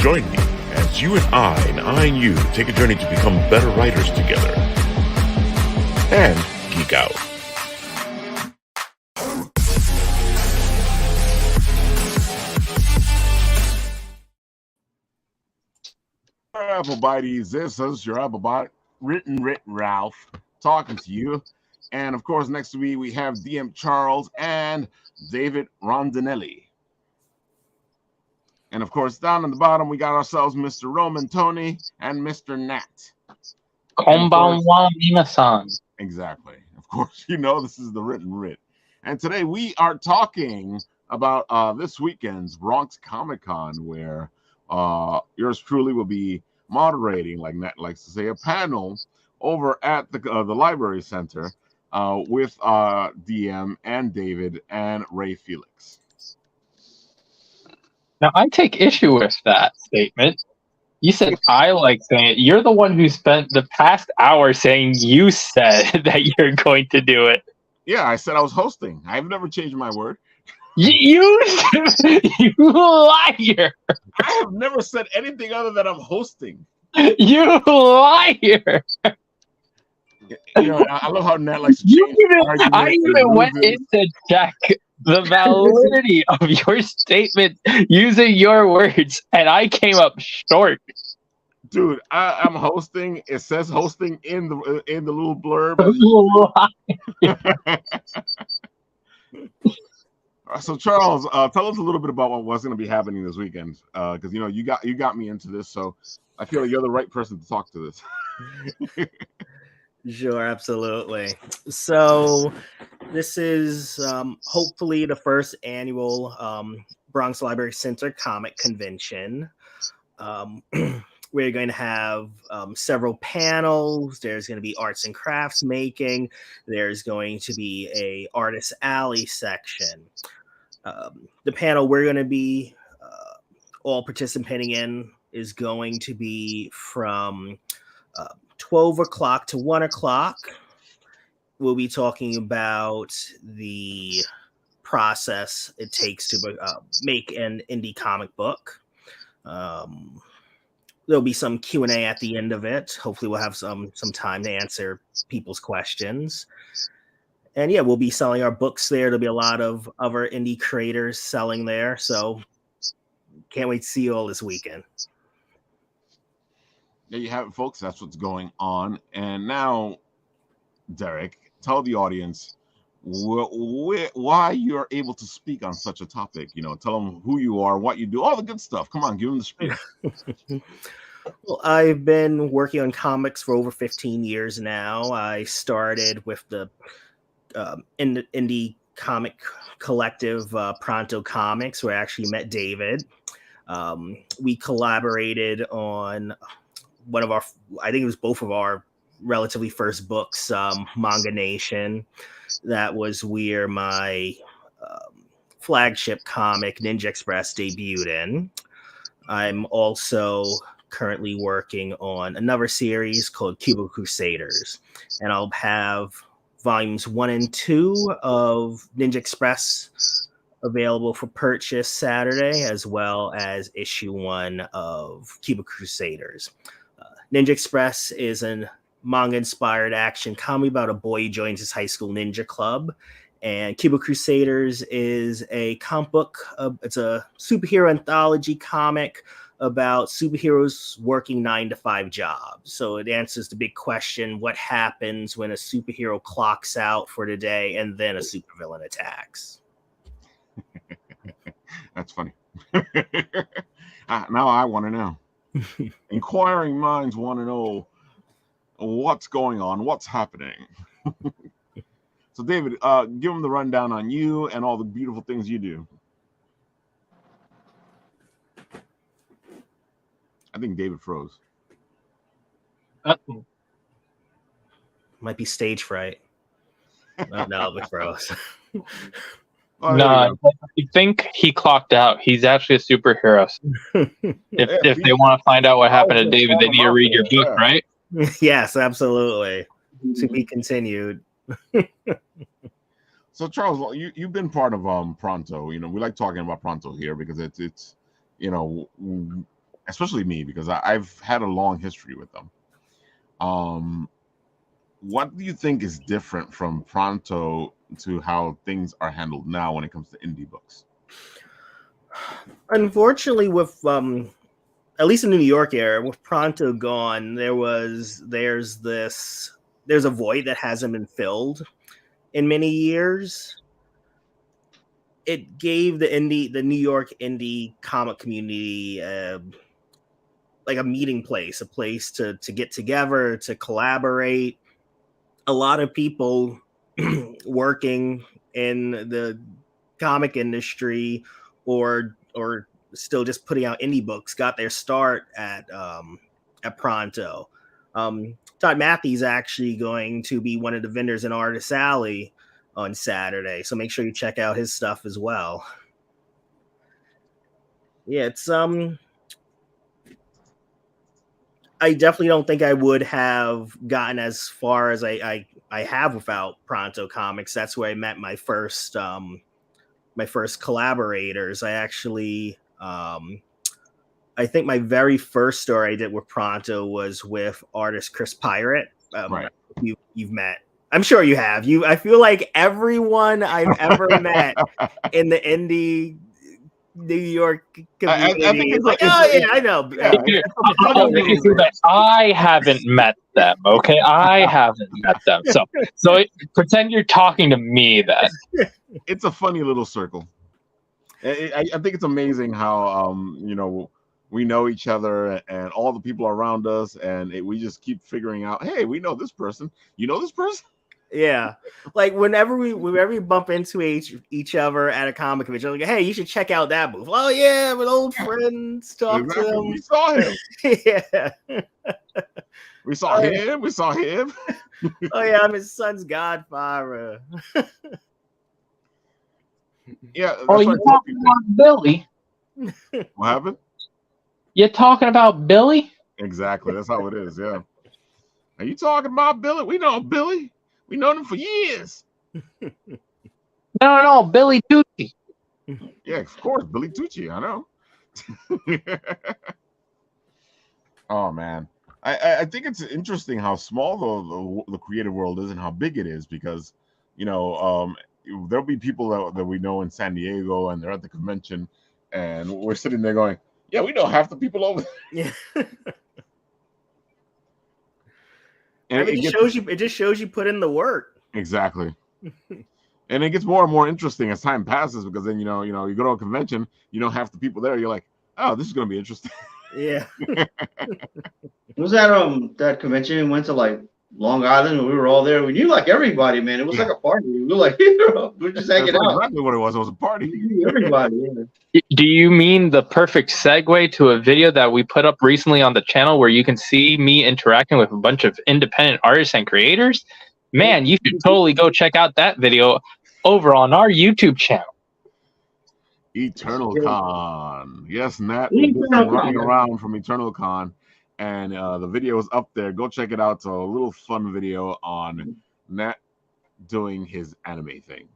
Join me as you and I and you take a journey to become better writers together and geek out. Applebiteys, this is your Applebite, written Ralph, talking to you. And of course, next to me, we have DM Charles and David Rondinelli. And of course, down on the bottom, we got ourselves Mr. Roman Tony and Mr. Nat. Konbanwa minasan. Exactly. Of course, you know this is the written writ. And today we are talking about this weekend's Bronx Comic Con, where yours truly will be moderating, like Nat likes to say, a panel over at the Library Center with DM and David and Ray Felix. Now, I take issue with that statement. You said I like saying it. You're the one who spent the past hour saying you said that you're going to do it. Yeah, I said I was hosting. I've never changed my word. You liar! I have never said anything other than I'm hosting. You liar! You know, I love how Nat likes to change. I even went in to check the validity of your statement using your words, and I came up short. Dude, I'm hosting. It says hosting in the little blurb. So Charles, tell us a little bit about what's going to be happening this weekend, because you know you got me into this, so I feel like you're the right person to talk to this. Sure, absolutely. So this is hopefully the first annual Bronx Library Center comic convention. We're going to have several panels. There's going to be arts and crafts making. There's going to be a artist alley section. The panel we're going to be all participating in is going to be from 12 o'clock to 1 o'clock. We'll be talking about the process it takes to make an indie comic book. There'll be some Q&A at the end of it. Hopefully we'll have some time to answer people's questions. And yeah, we'll be selling our books there. There'll be a lot of other indie creators selling there. So can't wait to see you all this weekend. There you have it, folks. That's what's going on. And now, Derek, tell the audience why you're able to speak on such a topic. You know, tell them who you are, what you do, all the good stuff. Come on, give them the spiel. Well, I've been working on comics for over 15 years now. I started with the indie comic collective Pronto Comics, where I actually met David. We collaborated on one of our, I think it was both of our relatively first books, Manga Nation. That was where my flagship comic, Ninja Express, debuted in. I'm also currently working on another series called Cuba Crusaders, and I'll have volumes 1 and 2 of Ninja Express available for purchase Saturday, as well as issue 1 of Cuba Crusaders. Ninja Express is a manga-inspired action comedy about a boy who joins his high school ninja club. And Cuba Crusaders is a comic book. It's a superhero anthology comic about superheroes working 9-to-5 jobs. So it answers the big question, what happens when a superhero clocks out for the day and then a supervillain attacks? That's funny. Now I want to know. Inquiring minds want to know what's going on, what's happening. So, David, give them the rundown on you and all the beautiful things you do. I think David froze. Might be stage fright. No, it froze. Oh, no, I think he clocked out. He's actually a superhero. If they want to find out what happened to David, they need to read your book, right? Yes, absolutely. To be continued. So, Charles, you've been part of Pronto. You know, we like talking about Pronto here because it's you know, especially me, because I've had a long history with them. What do you think is different from Pronto to how things are handled now when it comes to indie books? Unfortunately, with at least in the New York area, with Pronto gone, there's a void that hasn't been filled in many years. It gave the New York indie comic community like a meeting place, a place to get together, to collaborate. A lot of people working in the comic industry or still just putting out indie books got their start at Pronto. Todd Matthews actually going to be one of the vendors in Artist Alley on Saturday, so make sure you check out his stuff as well. Yeah, it's I definitely don't think I would have gotten as far as I have without Pronto Comics. That's where I met my first collaborators. I actually I think my very first story I did with Pronto was with artist Chris Pirate. Right. You've met. I'm sure you have. I feel like everyone I've ever met in the indie New York community. I think it's like, I know. I haven't met them. Okay, I haven't met them. So pretend you're talking to me. Then it's a funny little circle. I think it's amazing how we know each other and all the people around us, and we just keep figuring out, hey, we know this person. You know this person? Yeah, like whenever we bump into each other at a comic convention, like, hey, you should check out that booth. Oh yeah, with old friends, talk to him. We saw him. Yeah, we saw him. We saw him. Oh yeah, I'm his son's godfather. Yeah. Oh, you talking about Billy? What happened? You're talking about Billy? Exactly. That's how it is. Yeah. Are you talking about Billy? We know Billy. We known him for years. No, Billy Tucci. Yeah, of course, Billy Tucci. I know. Oh man, I think it's interesting how small the creative world is and how big it is, because there'll be people that we know in San Diego and they're at the convention and we're sitting there going, yeah, we know half the people over there. Yeah. And it just shows you put in the work. Exactly. And it gets more and more interesting as time passes, because then you go to a convention, half the people there, you're like, oh, this is gonna be interesting. Yeah. Was that convention we went to, like Long Island, and we were all there. We knew like everybody, man. It was like a party. We were like, we're just hanging out. Exactly what it was. It was a party. Everybody. Yeah. Do you mean the perfect segue to a video that we put up recently on the channel where you can see me interacting with a bunch of independent artists and creators? Man, you should totally go check out that video over on our YouTube channel. Eternal Con. Yes, Nat. Running around from Eternal Con. And the video is up there. Go check it out. It's a little fun video on Nat doing his anime thing.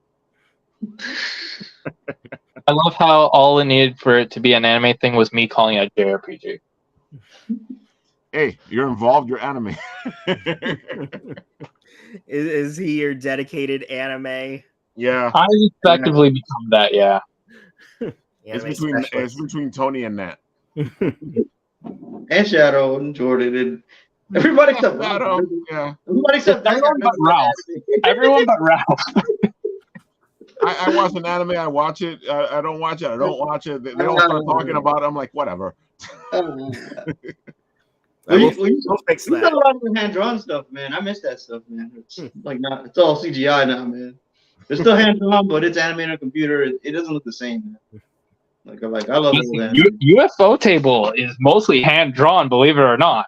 I love how all it needed for it to be an anime thing was me calling it a JRPG. Hey, you're involved. You're anime. Is he your dedicated anime? Yeah. I effectively become that, yeah. It's between Tony and Nat. And Shadow and Jordan and everybody except Shadow. Yeah. Everybody except everyone but Ralph. Everyone but Ralph. I watch an anime. I watch it. I don't watch it. I don't watch it. They all start talking about it. I'm like, whatever. We'll fix that. A lot of hand drawn stuff, man. I miss that stuff, man. It's like it's all CGI now, man. It's still hand drawn, but it's animated on a computer. It doesn't look the same, man. I love it. UFO table is mostly hand drawn, believe it or not.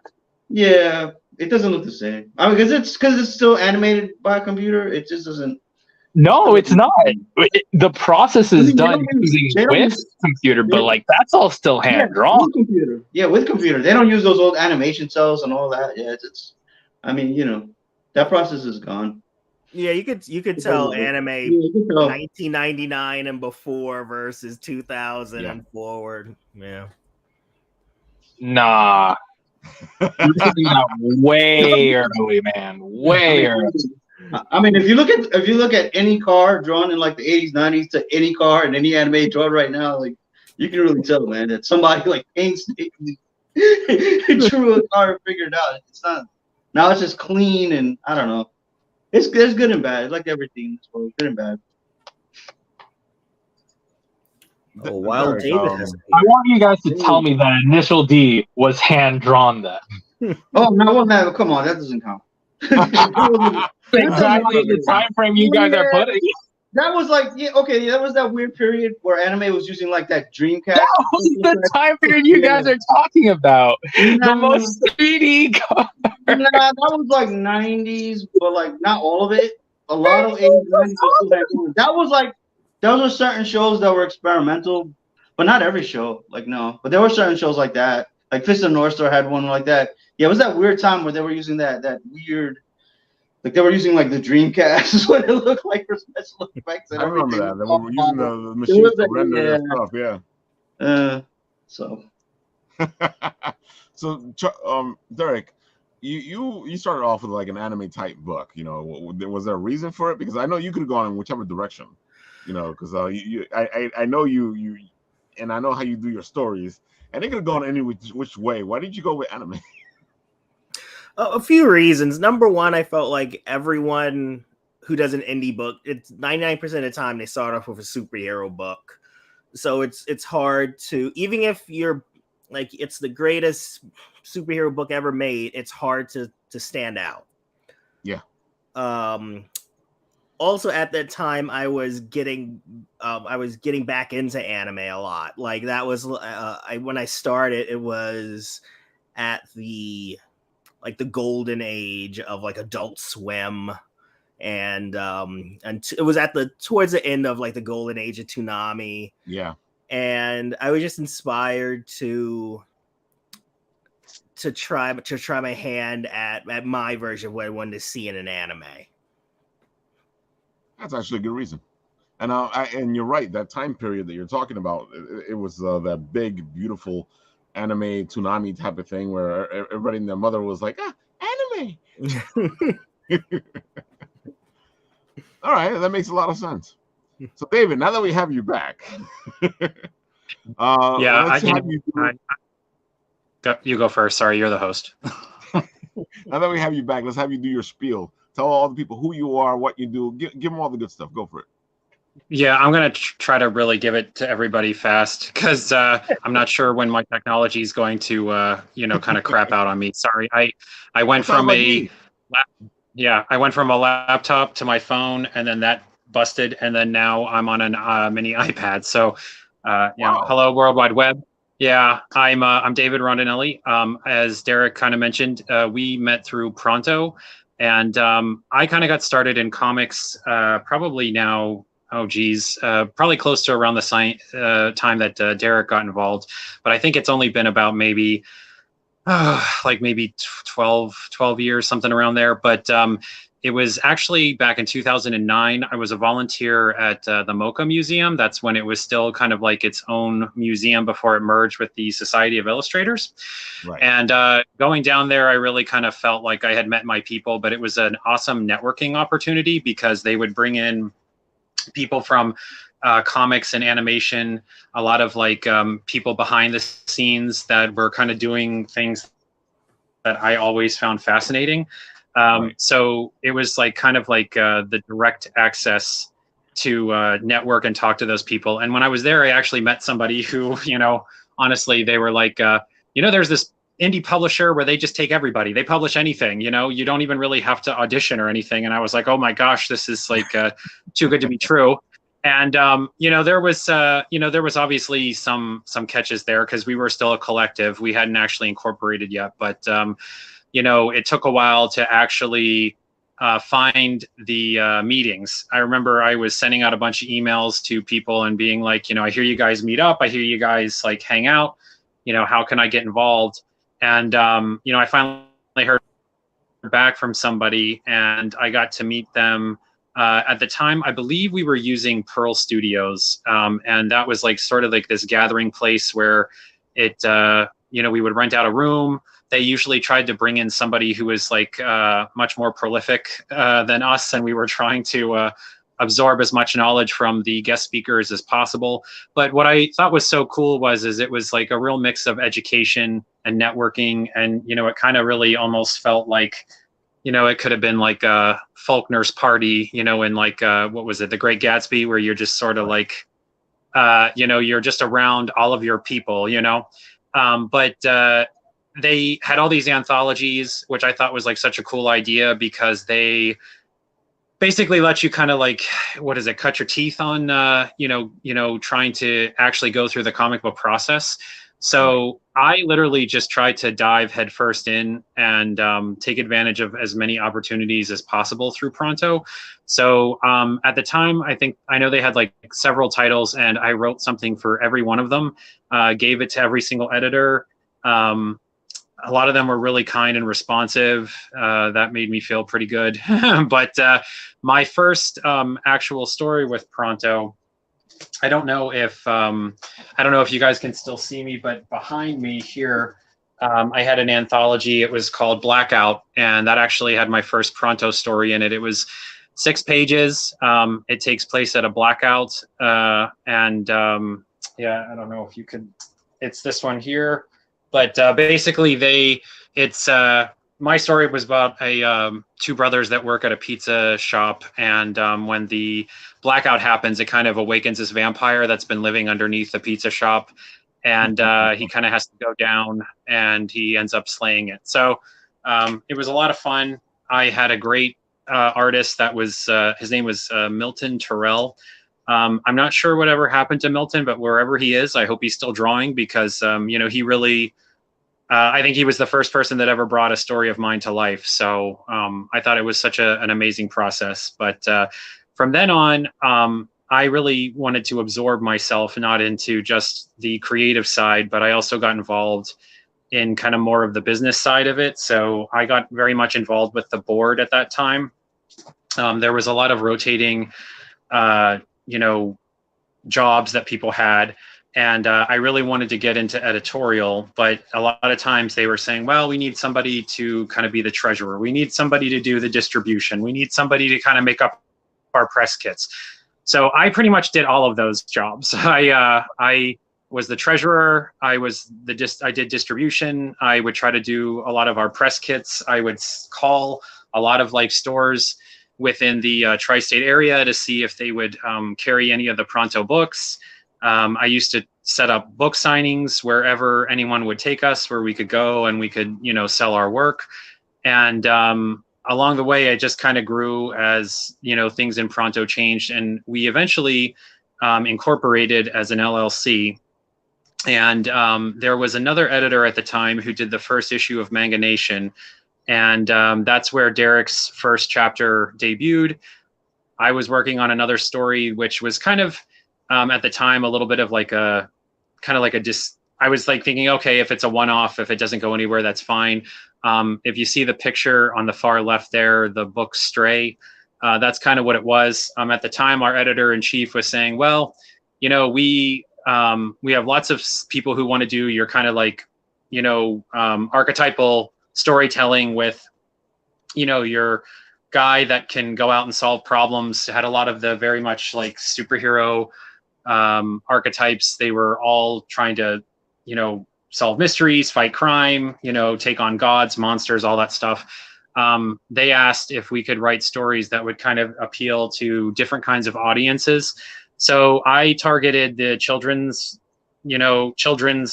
Yeah, it doesn't look the same. I mean, because it's still animated by a computer. It just doesn't. No, it's not. The process is done using with computer, but that's all still hand drawn. With computer. Yeah, with computer. They don't use those old animation cells and all that. Yeah, it's. I mean, that process is gone. Yeah, you could tell anime 1999 and before versus 2000 and forward. Yeah. Nah. You're taking that way early, man. Way early. I mean, if you look at any car drawn in like the 80s, 90s to any car and any anime drawn right now, like you can really tell, man, that somebody like painstakingly drew a car and figured it out. It's not now. It's just clean and I don't know. It's good and bad. It's like everything in this world, good and bad. Oh, Wild David has. I want you guys to tell me that Initial D was hand drawn then. Oh no, well, no, come on, that doesn't count. Exactly the time frame you guys are putting. That was like, that was that weird period where anime was using like that Dreamcast. That was the time period you guys are talking about. The most 3D car. Nah, that was like 90s, but like not all of it. A lot of 80s, 90s. Those were certain shows that were experimental, but not every show. Like no, but there were certain shows like that. Like Fist of North Star had one like that. Yeah, it was that weird time where they were using that weird. Like they were using like the Dreamcast is what it looked like for special effects. And I remember that. They were using the machine to render their stuff. Yeah. So Derek, you started off with like an anime type book. You know, was there a reason for it? Because I know you could have gone in whichever direction. You know, because I know you, and I know how you do your stories, and it could have gone any which way. Why did you go with anime? A few reasons. Number one, I felt like everyone who does an indie book, it's 99% of the time they start off with a superhero book. So it's hard to, even if you're like it's the greatest superhero book ever made, it's hard to stand out. Yeah. Also at that time I was getting back into anime a lot. Like that was when I started, it was at the golden age of like Adult Swim, and it was towards the end of like the golden age of Toonami. Yeah. And I was just inspired to try my hand at my version of what I wanted to see in an anime. That's actually a good reason. And and you're right, that time period that you're talking about, it was that big, beautiful anime Toonami type of thing where everybody and their mother was like, anime. All right, that makes a lot of sense. So David, now that we have you back, you go first. Sorry, you're the host. Now that we have you back, let's have you do your spiel. Tell all the people who you are, what you do. Give them all the good stuff. Go for it. Yeah, I'm going to try to really give it to everybody fast because I'm not sure when my technology is going to, kind of crap out on me. Sorry. I went from a laptop to my phone, and then that busted, and then now I'm on a mini iPad. So, hello, World Wide Web. Yeah, I'm David Rondinelli. As Derek kind of mentioned, we met through Pronto, and I kind of got started in comics probably now. Probably close to around the time that Derek got involved. But I think it's only been about maybe 12 years, something around there. But it was actually back in 2009. I was a volunteer at the MoCA Museum. That's when it was still kind of like its own museum before it merged with the Society of Illustrators. Right. And going down there, I really kind of felt like I had met my people, but it was an awesome networking opportunity because they would bring in people from comics and animation, a lot of like people behind the scenes that were kind of doing things that I always found fascinating. Right. So it was like kind of like the direct access to network and talk to those people. And when I was there, I actually met somebody who, honestly, they were like, there's this indie publisher where they just take everybody. They publish anything, you don't even really have to audition or anything. And I was like, oh my gosh, this is like too good to be true. And, there was obviously some catches there because we were still a collective. We hadn't actually incorporated yet, but, it took a while to actually find the meetings. I remember I was sending out a bunch of emails to people and being like, I hear you guys meet up. I hear you guys like hang out, how can I get involved? And, I finally heard back from somebody and I got to meet them. At the time, I believe we were using Pearl Studios. And that was like sort of like this gathering place where it we would rent out a room. They usually tried to bring in somebody who was like much more prolific than us, and we were trying to absorb as much knowledge from the guest speakers as possible. But what I thought was so cool was it was like a real mix of education and networking, and it kind of really almost felt like it could have been like a Faulkner's party, in like what was it, The Great Gatsby, where you're just sort of like you're just around all of your people, but they had all these anthologies, which I thought was like such a cool idea, because they basically let you kind of like, cut your teeth on, trying to actually go through the comic book process. So I literally just tried to dive headfirst in and take advantage of as many opportunities as possible through Pronto. So at the time, I know they had like several titles, and I wrote something for every one of them, gave it to every single editor. A lot of them were really kind and responsive. That made me feel pretty good. But my first actual story with Pronto, I don't know if you guys can still see me, but behind me here, I had an anthology. It was called Blackout, and that actually had my first Pronto story in it. It was 6 pages. It takes place at a blackout, and I don't know if you could. It's this one here. But basically, my story was about two brothers that work at a pizza shop, and when the blackout happens, it kind of awakens this vampire that's been living underneath the pizza shop, and he kind of has to go down, and he ends up slaying it. So it was a lot of fun. I had a great artist that was his name was Milton Terrell. I'm not sure whatever happened to Milton, but wherever he is, I hope he's still drawing, because, he really, I think he was the first person that ever brought a story of mine to life. So I thought it was such an amazing process. But from then on, I really wanted to absorb myself, not into just the creative side, but I also got involved in kind of more of the business side of it. So I got very much involved with the board at that time. There was a lot of rotating, jobs that people had. And I really wanted to get into editorial, but a lot of times they were saying, well, we need somebody to kind of be the treasurer. We need somebody to do the distribution. We need somebody to kind of make up our press kits. So I pretty much did all of those jobs. I was the treasurer. I did distribution. I would try to do a lot of our press kits. I would call a lot of like stores within the tri-state area to see if they would carry any of the Pronto books. I used to set up book signings wherever anyone would take us, where we could go and we could, sell our work. And along the way, I just kind of grew as, things in Pronto changed. And we eventually incorporated as an LLC. And there was another editor at the time who did the first issue of Manga Nation. And that's where Derek's first chapter debuted. I was working on another story, which was kind of, at the time, a little bit of like I was like thinking, okay, if it's a one-off, if it doesn't go anywhere, that's fine. If you see the picture on the far left there, the book Stray, that's kind of what it was. At the time, our editor-in-chief was saying, well, we have lots of people who want to do your kind of like, archetypal storytelling with, your guy that can go out and solve problems. Had a lot of the very much like superhero archetypes. They were all trying to, solve mysteries, fight crime, take on gods, monsters, all that stuff. They asked if we could write stories that would kind of appeal to different kinds of audiences. So I targeted the children's,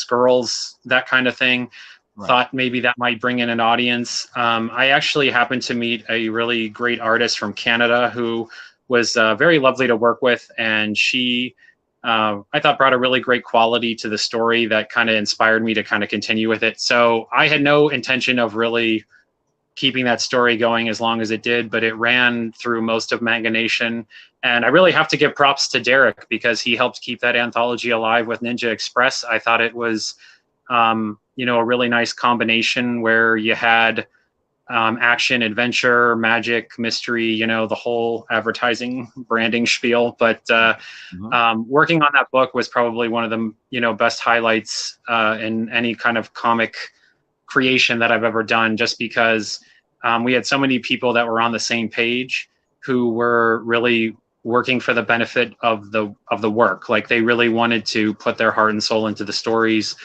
girls, that kind of thing. Right. Thought maybe that might bring in an audience. I actually happened to meet a really great artist from Canada who was very lovely to work with. And she, I thought, brought a really great quality to the story that kind of inspired me to kind of continue with it. So I had no intention of really keeping that story going as long as it did, but it ran through most of Manga Nation. And I really have to give props to Derek, because he helped keep that anthology alive with Ninja Express. I thought it was, a really nice combination where you had, action, adventure, magic, mystery, you know, the whole advertising branding spiel. But working on that book was probably one of the, you know, best highlights in any kind of comic creation that I've ever done, just because we had so many people that were on the same page who were really working for the benefit of the work. Like, they really wanted to put their heart and soul into the stories.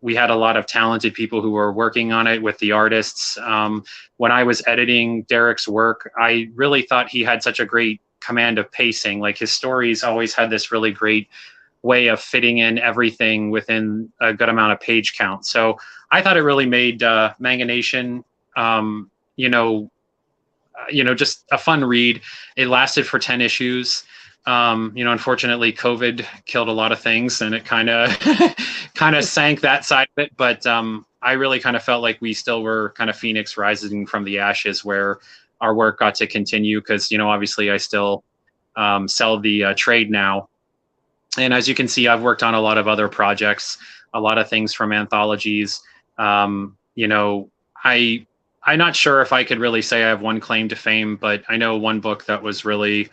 We had a lot of talented people who were working on it with the artists. When I was editing Derek's work, I really thought he had such a great command of pacing. Like, his stories always had this really great way of fitting in everything within a good amount of page count. So I thought it really made Manga Nation, just a fun read. It lasted for 10 issues. Unfortunately, COVID killed a lot of things, and it kind of sank that side of it. But I really kind of felt like we still were kind of Phoenix rising from the ashes, where our work got to continue, because, obviously I still sell the trade now. And as you can see, I've worked on a lot of other projects, a lot of things from anthologies. I'm not sure if I could really say I have one claim to fame, but I know one book that was really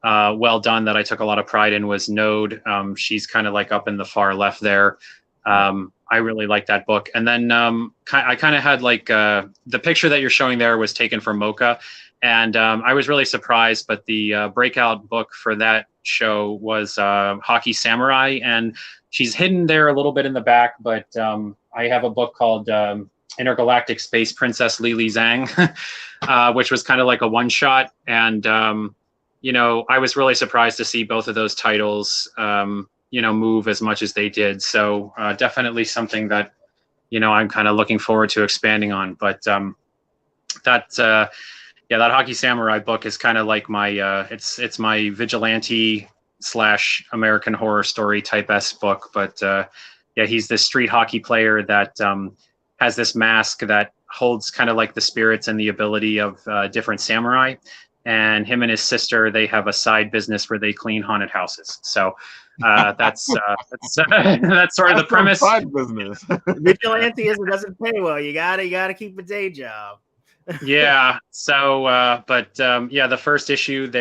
well done that I took a lot of pride in was Node. She's kind of like up in the far left there. I really like that book. And then I kind of had like the picture that you're showing there was taken from Mocha. And I was really surprised, but the breakout book for that show was Hockey Samurai. And she's hidden there a little bit in the back, but I have a book called Intergalactic Space Princess Lili Zhang, which was kind of like a one-shot. And I was really surprised to see both of those titles, move as much as they did. So definitely something that, I'm kind of looking forward to expanding on. But that Hockey Samurai book is kind of like my, it's my vigilante / American horror story type S book. But he's this street hockey player that has this mask that holds kind of like the spirits and the ability of different samurai. And him and his sister, they have a side business where they clean haunted houses. So that's sort of the premise. Side business. Vigilanteism doesn't pay well. You gotta keep a day job. Yeah. So, the first issue,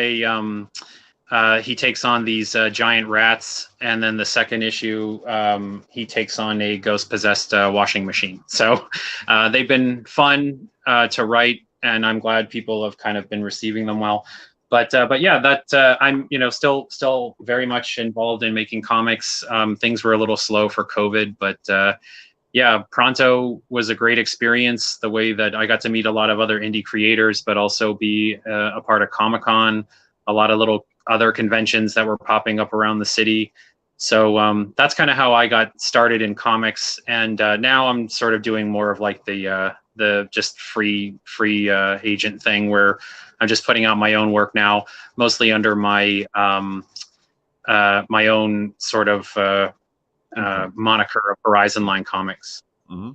he takes on these giant rats, and then the second issue, he takes on a ghost-possessed washing machine. So they've been fun to write, and I'm glad people have kind of been receiving them well. But I'm still very much involved in making comics. Things were a little slow for COVID, but Pronto was a great experience. The way that I got to meet a lot of other indie creators, but also be a part of Comic Con, a lot of little other conventions that were popping up around the city. So that's kind of how I got started in comics. And now I'm sort of doing more of like the just free agent thing, where I'm just putting out my own work now, mostly under my my own sort of moniker of Horizon Line Comics. Mm-hmm.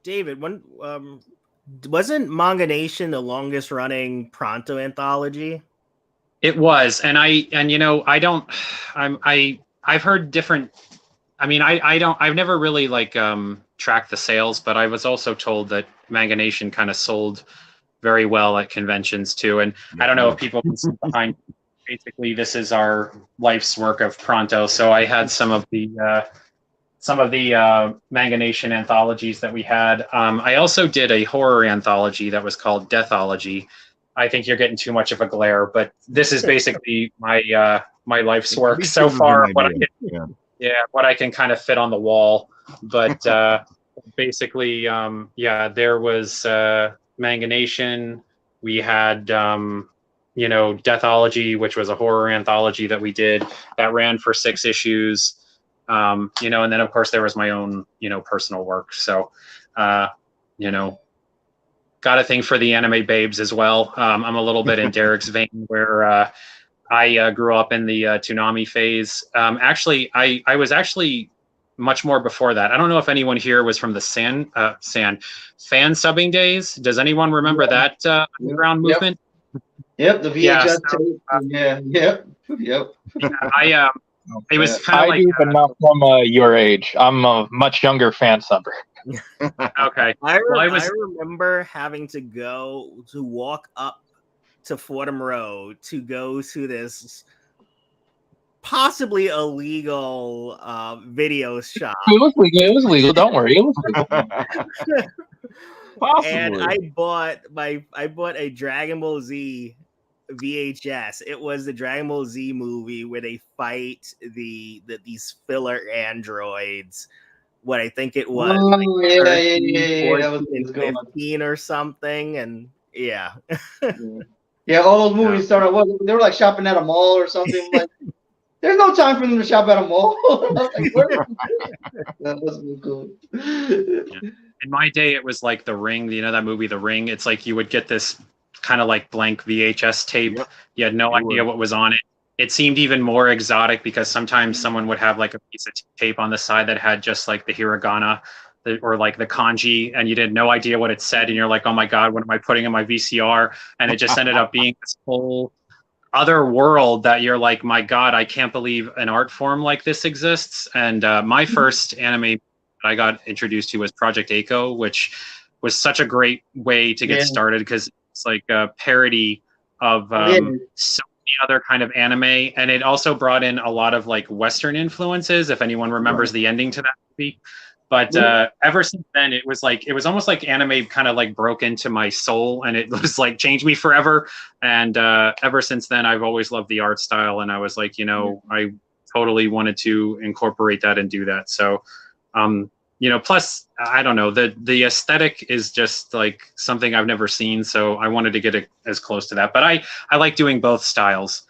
David, wasn't Manga Nation the longest running Pronto anthology? It was, I've heard different. I mean, I've never really tracked the sales, but I was also told that Manga Nation kind of sold very well at conventions too. And I don't know if people can see behind. Basically, this is our life's work of Pronto. So I had some of the Manga Nation anthologies that we had. I also did a horror anthology that was called Deathology. I think you're getting too much of a glare, but this is basically my my life's work so far. What I can kind of fit on the wall. But basically, there was Manga Nation. We had Deathology, which was a horror anthology that we did that ran for 6 issues. And then of course there was my own personal work. So got a thing for the anime babes as well. I'm a little bit in Derek's vein, where I grew up in the Toonami phase. Actually, I was actually much more before that. I don't know if anyone here was from the fan subbing days. Does anyone remember that underground movement? Yep, the VHS tape. Yep. It was kind of I do, but not from your age. I'm a much younger fan subber. Okay. I Well, I remember having to walk up to Fordham Road to go to this possibly illegal video shop. It was legal. It was legal. Don't worry. It was legal. And Possibly. I bought a Dragon Ball Z VHS. It was the Dragon Ball Z movie where they fight these filler androids. What I think it was, Oh, like yeah, 13, that was 14, and good one. 15 or something, and yeah. Yeah, all those movies started. They were like shopping at a mall or something. Like, there's no time for them to shop at a mall. I was like, where? That was really cool. Yeah. In my day, it was like The Ring. You know that movie, The Ring? It's like you would get this kind of like blank VHS tape. Yep. You had no idea what was on it. It seemed even more exotic because sometimes someone would have like a piece of tape on the side that had just like the hiragana or like the kanji, and you had no idea what it said. And you're like, oh my God, what am I putting in my VCR? And it just ended up being this whole other world that you're like, my God, I can't believe an art form like this exists. And my first anime I got introduced to was Project Echo, which was such a great way to get started because it's like a parody of so many other kind of anime, and it also brought in a lot of like Western influences. If anyone remembers the ending to that movie, but ever since then, it was almost like anime kind of like broke into my soul, and it was like changed me forever. And ever since then, I've always loved the art style, and I was like, I totally wanted to incorporate that and do that. So. Plus I don't know, the aesthetic is just like something I've never seen, so I wanted to get it as close to that. But I like doing both styles,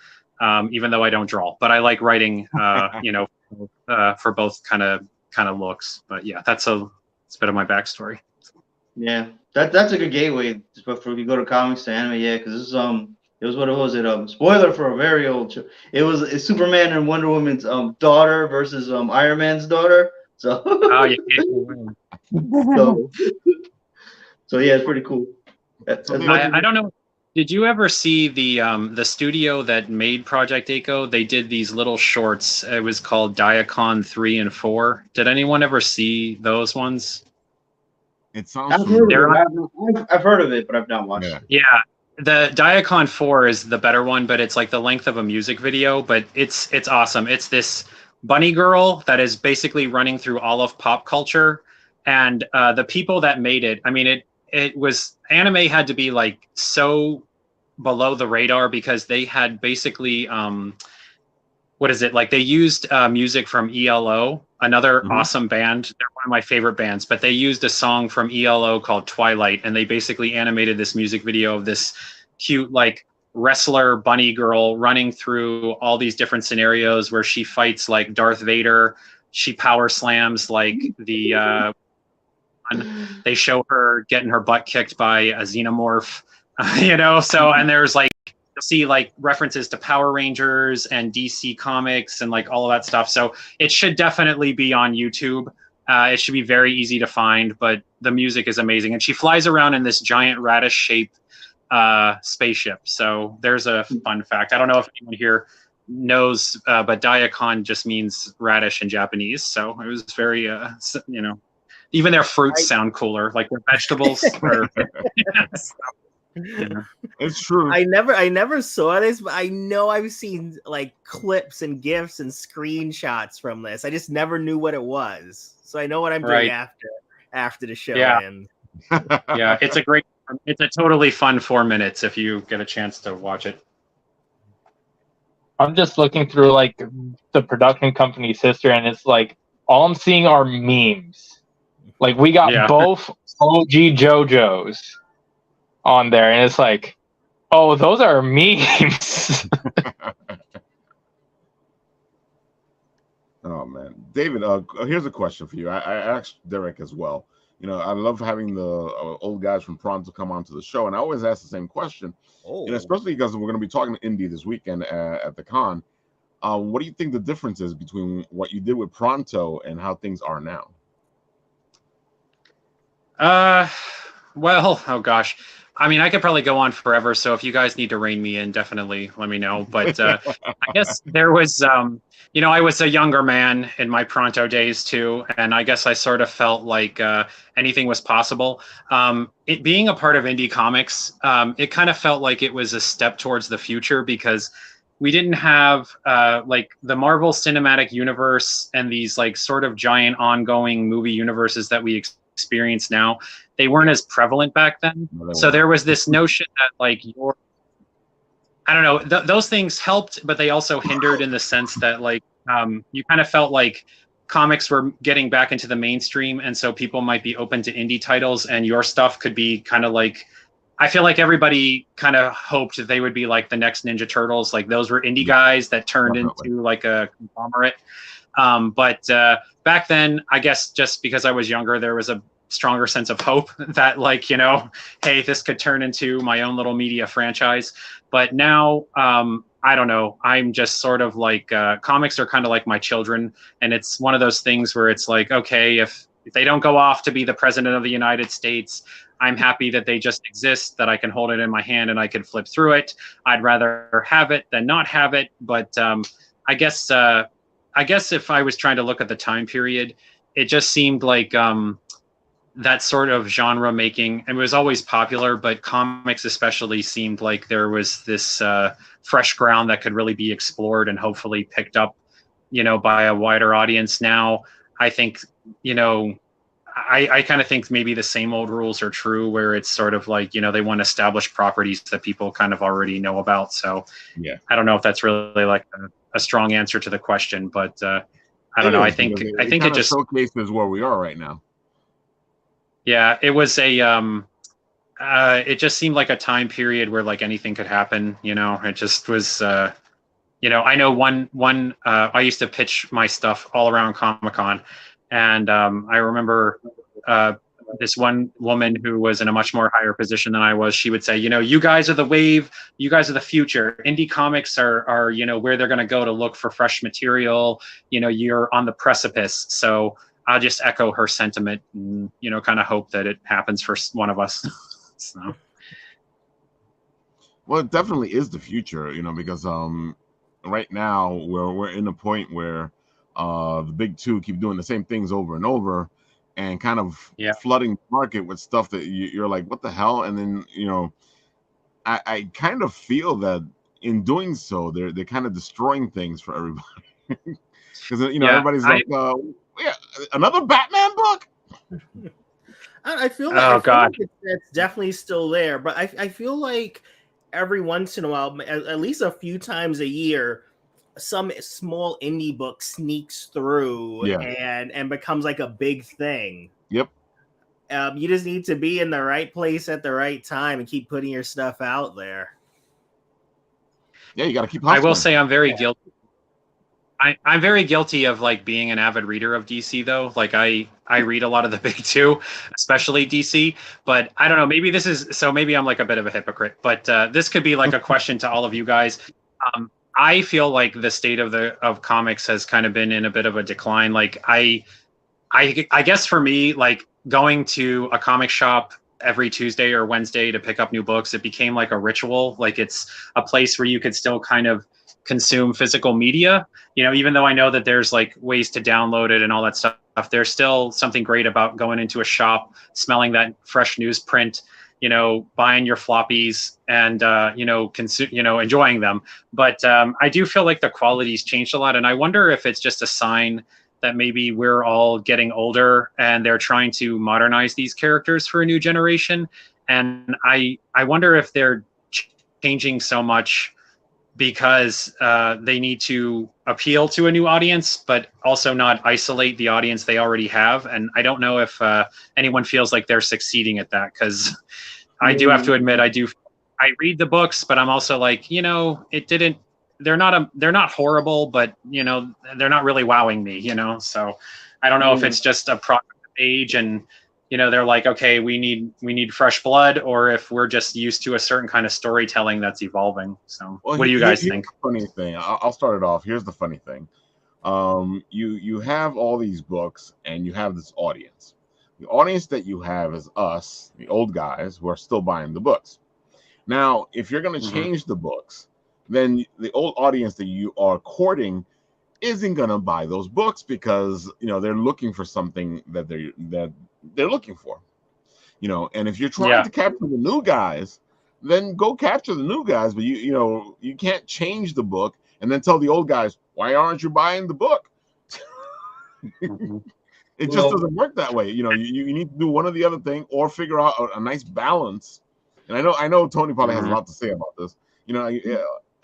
even though I don't draw. But I like writing, for both kind of looks. But yeah, it's a bit of my backstory. Yeah, that's a good gateway for if you go to comics to anime. Yeah, because it was what it was. Spoiler for a very old show. It's Superman and Wonder Woman's daughter versus Iron Man's daughter. So, yeah. so yeah, it's pretty cool. I don't know. Did you ever see the studio that made Project Echo? They did these little shorts. It was called Diacon 3 and 4. Did anyone ever see those ones? It sounds familiar. I've heard of it, but I've not watched it. Yeah. The Diacon 4 is the better one, but it's like the length of a music video, but it's awesome. It's this bunny girl that is basically running through all of pop culture, and the people that made it, I mean, it was, anime had to be like so below the radar because they had basically they used music from ELO, another awesome band. They're one of my favorite bands, but they used a song from ELO called Twilight, and they basically animated this music video of this cute like wrestler bunny girl running through all these different scenarios where she fights like Darth Vader. She power slams like they show her getting her butt kicked by a xenomorph, so, and there's like, you'll see like references to Power Rangers and DC Comics and like all of that stuff. So it should definitely be on YouTube. It should be very easy to find, but the music is amazing. And she flies around in this giant radish shaped spaceship. So there's a fun fact. I don't know if anyone here knows, but Diacon just means radish in Japanese. So it was very, even their fruits sound cooler, like their vegetables. It's true. I never saw this, but I know I've seen like clips and GIFs and screenshots from this. I just never knew what it was. So I know what I'm doing after the show ends. Yeah, it's a totally fun 4 minutes if you get a chance to watch it. I'm just looking through like the production company's history, and it's like all I'm seeing are memes. Like we got both OG JoJo's on there, and it's like, oh, those are memes. Oh man, David, here's a question for you. I asked Derek as well. I love having the old guys from Pronto come onto the show, and I always ask the same question. Especially because we're going to be talking to Indy this weekend at the con. What do you think the difference is between what you did with Pronto and how things are now? Well, oh gosh. I mean, I could probably go on forever. So if you guys need to rein me in, definitely let me know. But I guess there was, I was a younger man in my Pronto days too, and I guess I sort of felt like anything was possible. It being a part of indie comics, it kind of felt like it was a step towards the future because we didn't have like the Marvel Cinematic Universe and these like sort of giant ongoing movie universes that we experience now. They weren't as prevalent back then. So there was this notion that like I don't know, those things helped, but they also hindered in the sense that like you kind of felt like comics were getting back into the mainstream, and so people might be open to indie titles, and your stuff could be kind of like, I feel like everybody kind of hoped that they would be like the next Ninja Turtles. Like those were indie guys that turned into like a conglomerate. But back then, I guess just because I was younger, there was a stronger sense of hope that like, hey, this could turn into my own little media franchise. But now, I don't know. I'm just sort of like, comics are kind of like my children. And it's one of those things where it's like, okay, if they don't go off to be the president of the United States, I'm happy that they just exist, that I can hold it in my hand and I can flip through it. I'd rather have it than not have it. But I guess if I was trying to look at the time period, it just seemed like that sort of genre making, and it was always popular, but comics especially seemed like there was this fresh ground that could really be explored and hopefully picked up, by a wider audience. Now, I think, I kind of think maybe the same old rules are true, where it's sort of like, they want established properties that people kind of already know about. So yeah, I don't know if that's really like a strong answer to the question, but I don't know. I think it just showcases where we are right now. Yeah, it was it just seemed like a time period where like anything could happen, it just was, I know one, I used to pitch my stuff all around Comic Con, and I remember this one woman who was in a much more higher position than I was. She would say, you guys are the wave, you guys are the future. Indie comics are where they're going to go to look for fresh material. You're on the precipice. So I'll just echo her sentiment and, kind of hope that it happens for one of us. So. Well, it definitely is the future, because right now we're in a point where the big two keep doing the same things over and over and kind of flooding the market with stuff that you're like, what the hell? And then, I kind of feel that in doing so, they're kind of destroying things for everybody. Because, everybody's like, another Batman book? I feel like it's definitely still there, but I feel like every once in a while, at least a few times a year, some small indie book sneaks through and becomes like a big thing. Yep. You just need to be in the right place at the right time and keep putting your stuff out there. Yeah, you got to keep hustling. I will say I'm very guilty. I'm very guilty of like being an avid reader of DC though. Like I read a lot of the big two, especially DC, but I don't know, maybe I'm like a bit of a hypocrite, but this could be like a question to all of you guys. I feel like the state of comics has kind of been in a bit of a decline. Like I guess for me, like going to a comic shop every Tuesday or Wednesday to pick up new books, it became like a ritual. Like it's a place where you could still kind of consume physical media, even though I know that there's like ways to download it and all that stuff. There's still something great about going into a shop, smelling that fresh newsprint, buying your floppies and, enjoying them. But I do feel like the quality's changed a lot. And I wonder if it's just a sign that maybe we're all getting older and they're trying to modernize these characters for a new generation. And I wonder if they're changing so much because they need to appeal to a new audience, but also not isolate the audience they already have. And I don't know if anyone feels like they're succeeding at that, because I do have to admit, I read the books, but I'm also like, they're not horrible, but they're not really wowing me, so I don't know if it's just a product of age and they're like, okay, we need fresh blood, or if we're just used to a certain kind of storytelling that's evolving. So what do you guys think? Funny thing, I'll start it off. Here's the funny thing. You have all these books and you have this audience. The audience that you have is us, the old guys, who are still buying the books. Now, if you're going to change the books, then the old audience that you are courting isn't going to buy those books because, you know, they're looking for something that they're looking for. You know, and if you're trying to capture the new guys, then go capture the new guys, but you can't change the book and then tell the old guys, why aren't you buying the book? It just doesn't work that way. You know, you need to do one or the other thing, or figure out a nice balance. And I know Tony probably has a lot to say about this. You know,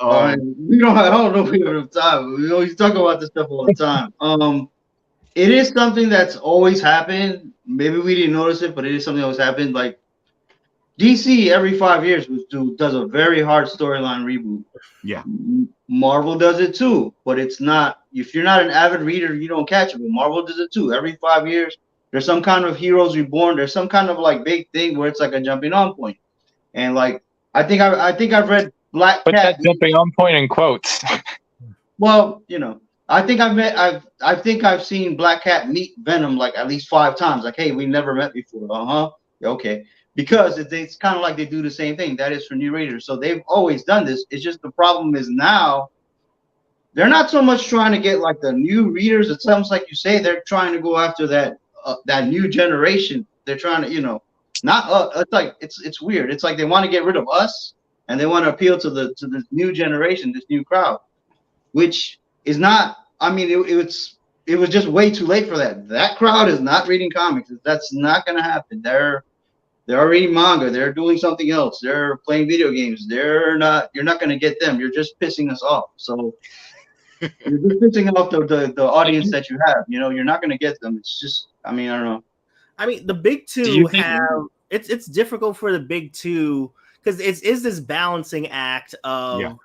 I don't know if we have enough time. We always talk about this stuff all the time. It is something that's always happened. Maybe we didn't notice it, but it is something that always happened. Like DC every 5 years does a very hard storyline reboot. Yeah. Marvel does it too, but it's not. If you're not an avid reader, you don't catch it. But Marvel does it too. Every 5 years, there's some kind of Heroes Reborn. There's some kind of like big thing where it's like a jumping on point. And like I think I've read Black Put Cat. that jumping on point in quotes. Well, you know, I think I've seen Black Cat meet Venom like at least 5 times. Like, hey, we never met before. Okay. Because it's kind of like they do the same thing. That is for new readers. So they've always done this. It's just the problem is now they're not so much trying to get like the new readers. It sounds like you say they're trying to go after that new generation. They're trying to, you know, not it's like it's weird. It's like they want to get rid of us and they want to appeal to this new generation, this new crowd, which is not. I mean, it was just way too late for that. That crowd is not reading comics. That's not going to happen. They're reading manga. They're doing something else. They're playing video games. You're not going to get them. You're just pissing us off. So you're just pissing off the audience that you have. You know, you're not going to get them. It's just, I mean, I don't know. I mean, the big two have it's difficult for the big two because it's this balancing act of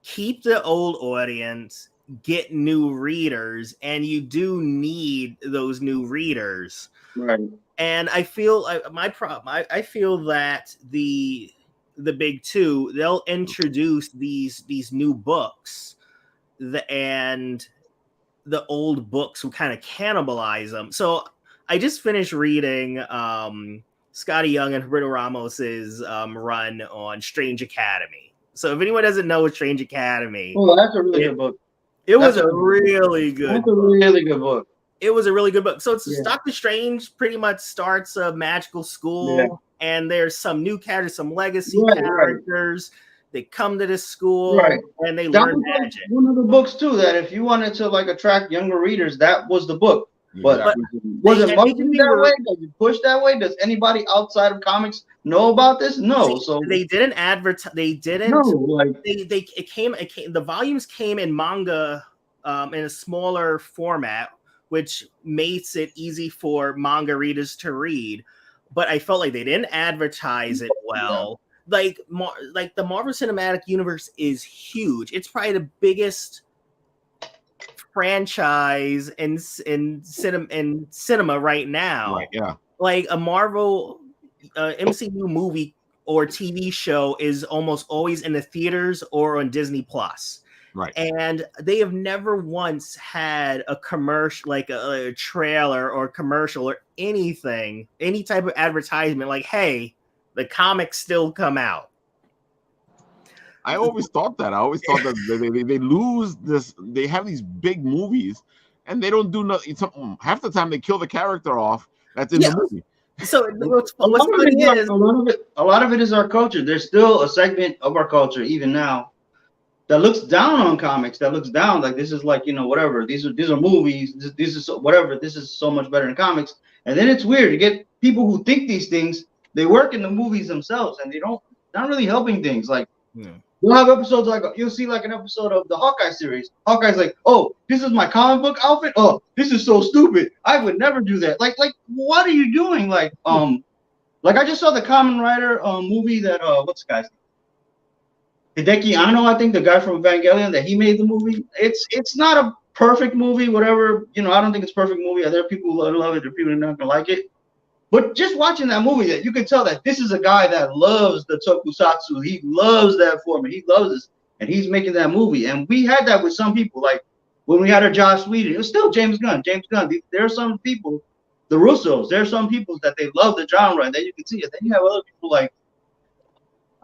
keep the old audience, get new readers, and you do need those new readers. Right. And I feel I feel that the big two, they'll introduce these new books, and the old books will kind of cannibalize them. So I just finished reading Scotty Young and Roberto Ramos's run on Strange Academy. So if anyone doesn't know Strange Academy, that's a really good book. It was a really good book. It was a really good book. So it's Doctor Strange pretty much starts a magical school, and there's some new characters, some legacy characters. Right. They come to this school and they learn magic. One of the books too that if you wanted to like attract younger readers, that was the book. But was it marketed that way? Does it push that way? Does anybody outside of comics know about this? No. So they didn't advertise. They didn't. No, like it came. The volumes came in manga in a smaller format, which makes it easy for manga readers to read. But I felt like they didn't advertise it well. Like the Marvel Cinematic Universe is huge. It's probably the biggest franchise in cinema right now. Right, yeah. Like a Marvel MCU movie or TV show is almost always in the theaters or on Disney Plus. Right. And they have never once had a commercial, like a trailer or commercial or anything, any type of advertisement like, hey, the comics still come out. I always thought that. that they lose this. They have these big movies, and they don't do nothing. Half the time, they kill the character off. That's in the movie. So what's funny is a lot of it is our culture. There's still a segment of our culture, even now, that looks down on comics. That looks down like this is like, you know, whatever. These are movies. This is whatever. This is so much better than comics. And then it's weird. You get people who think these things. They work in the movies themselves, and they not really helping things. Like you'll have episodes like you'll see like an episode of the Hawkeye series. Hawkeye's like, oh, this is my comic book outfit. Oh, this is so stupid. I would never do that. Like what are you doing? Like I just saw the Kamen Rider movie that what's the guy's name? Hideki Anno, I think the guy from Evangelion, that he made the movie. It's not a perfect movie, whatever. You know, I don't think it's a perfect movie. There are people who love it, there are people who are not gonna like it. But just watching that movie, that you can tell that this is a guy that loves the tokusatsu. He loves that format. He loves this, and he's making that movie. And we had that with some people, like when we had our Joss Whedon. It was still James Gunn. There are some people, the Russos. There's some people that they love the genre, and then you can see it. Then you have other people like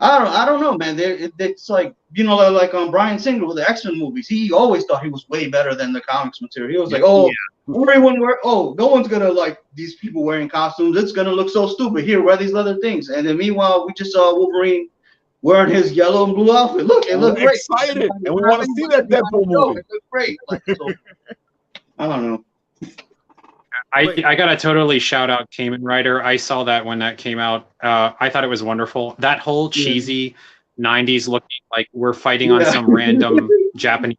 I don't know, man. It's like, you know, like on Bryan Singer with the X-Men movies. He always thought he was way better than the comics material. He was like, oh, no one's gonna like these people wearing costumes. It's gonna look so stupid. Here, wear these leather things. And then meanwhile, we just saw Wolverine wearing his yellow and blue outfit. Look, it looked great. Excited, and we want to see that Deadpool movie. It looked great. Like, so, I don't know. I gotta totally shout out Kamen Rider. I saw that when that came out. I thought it was wonderful. That whole cheesy '90s looking like we're fighting on some random Japanese.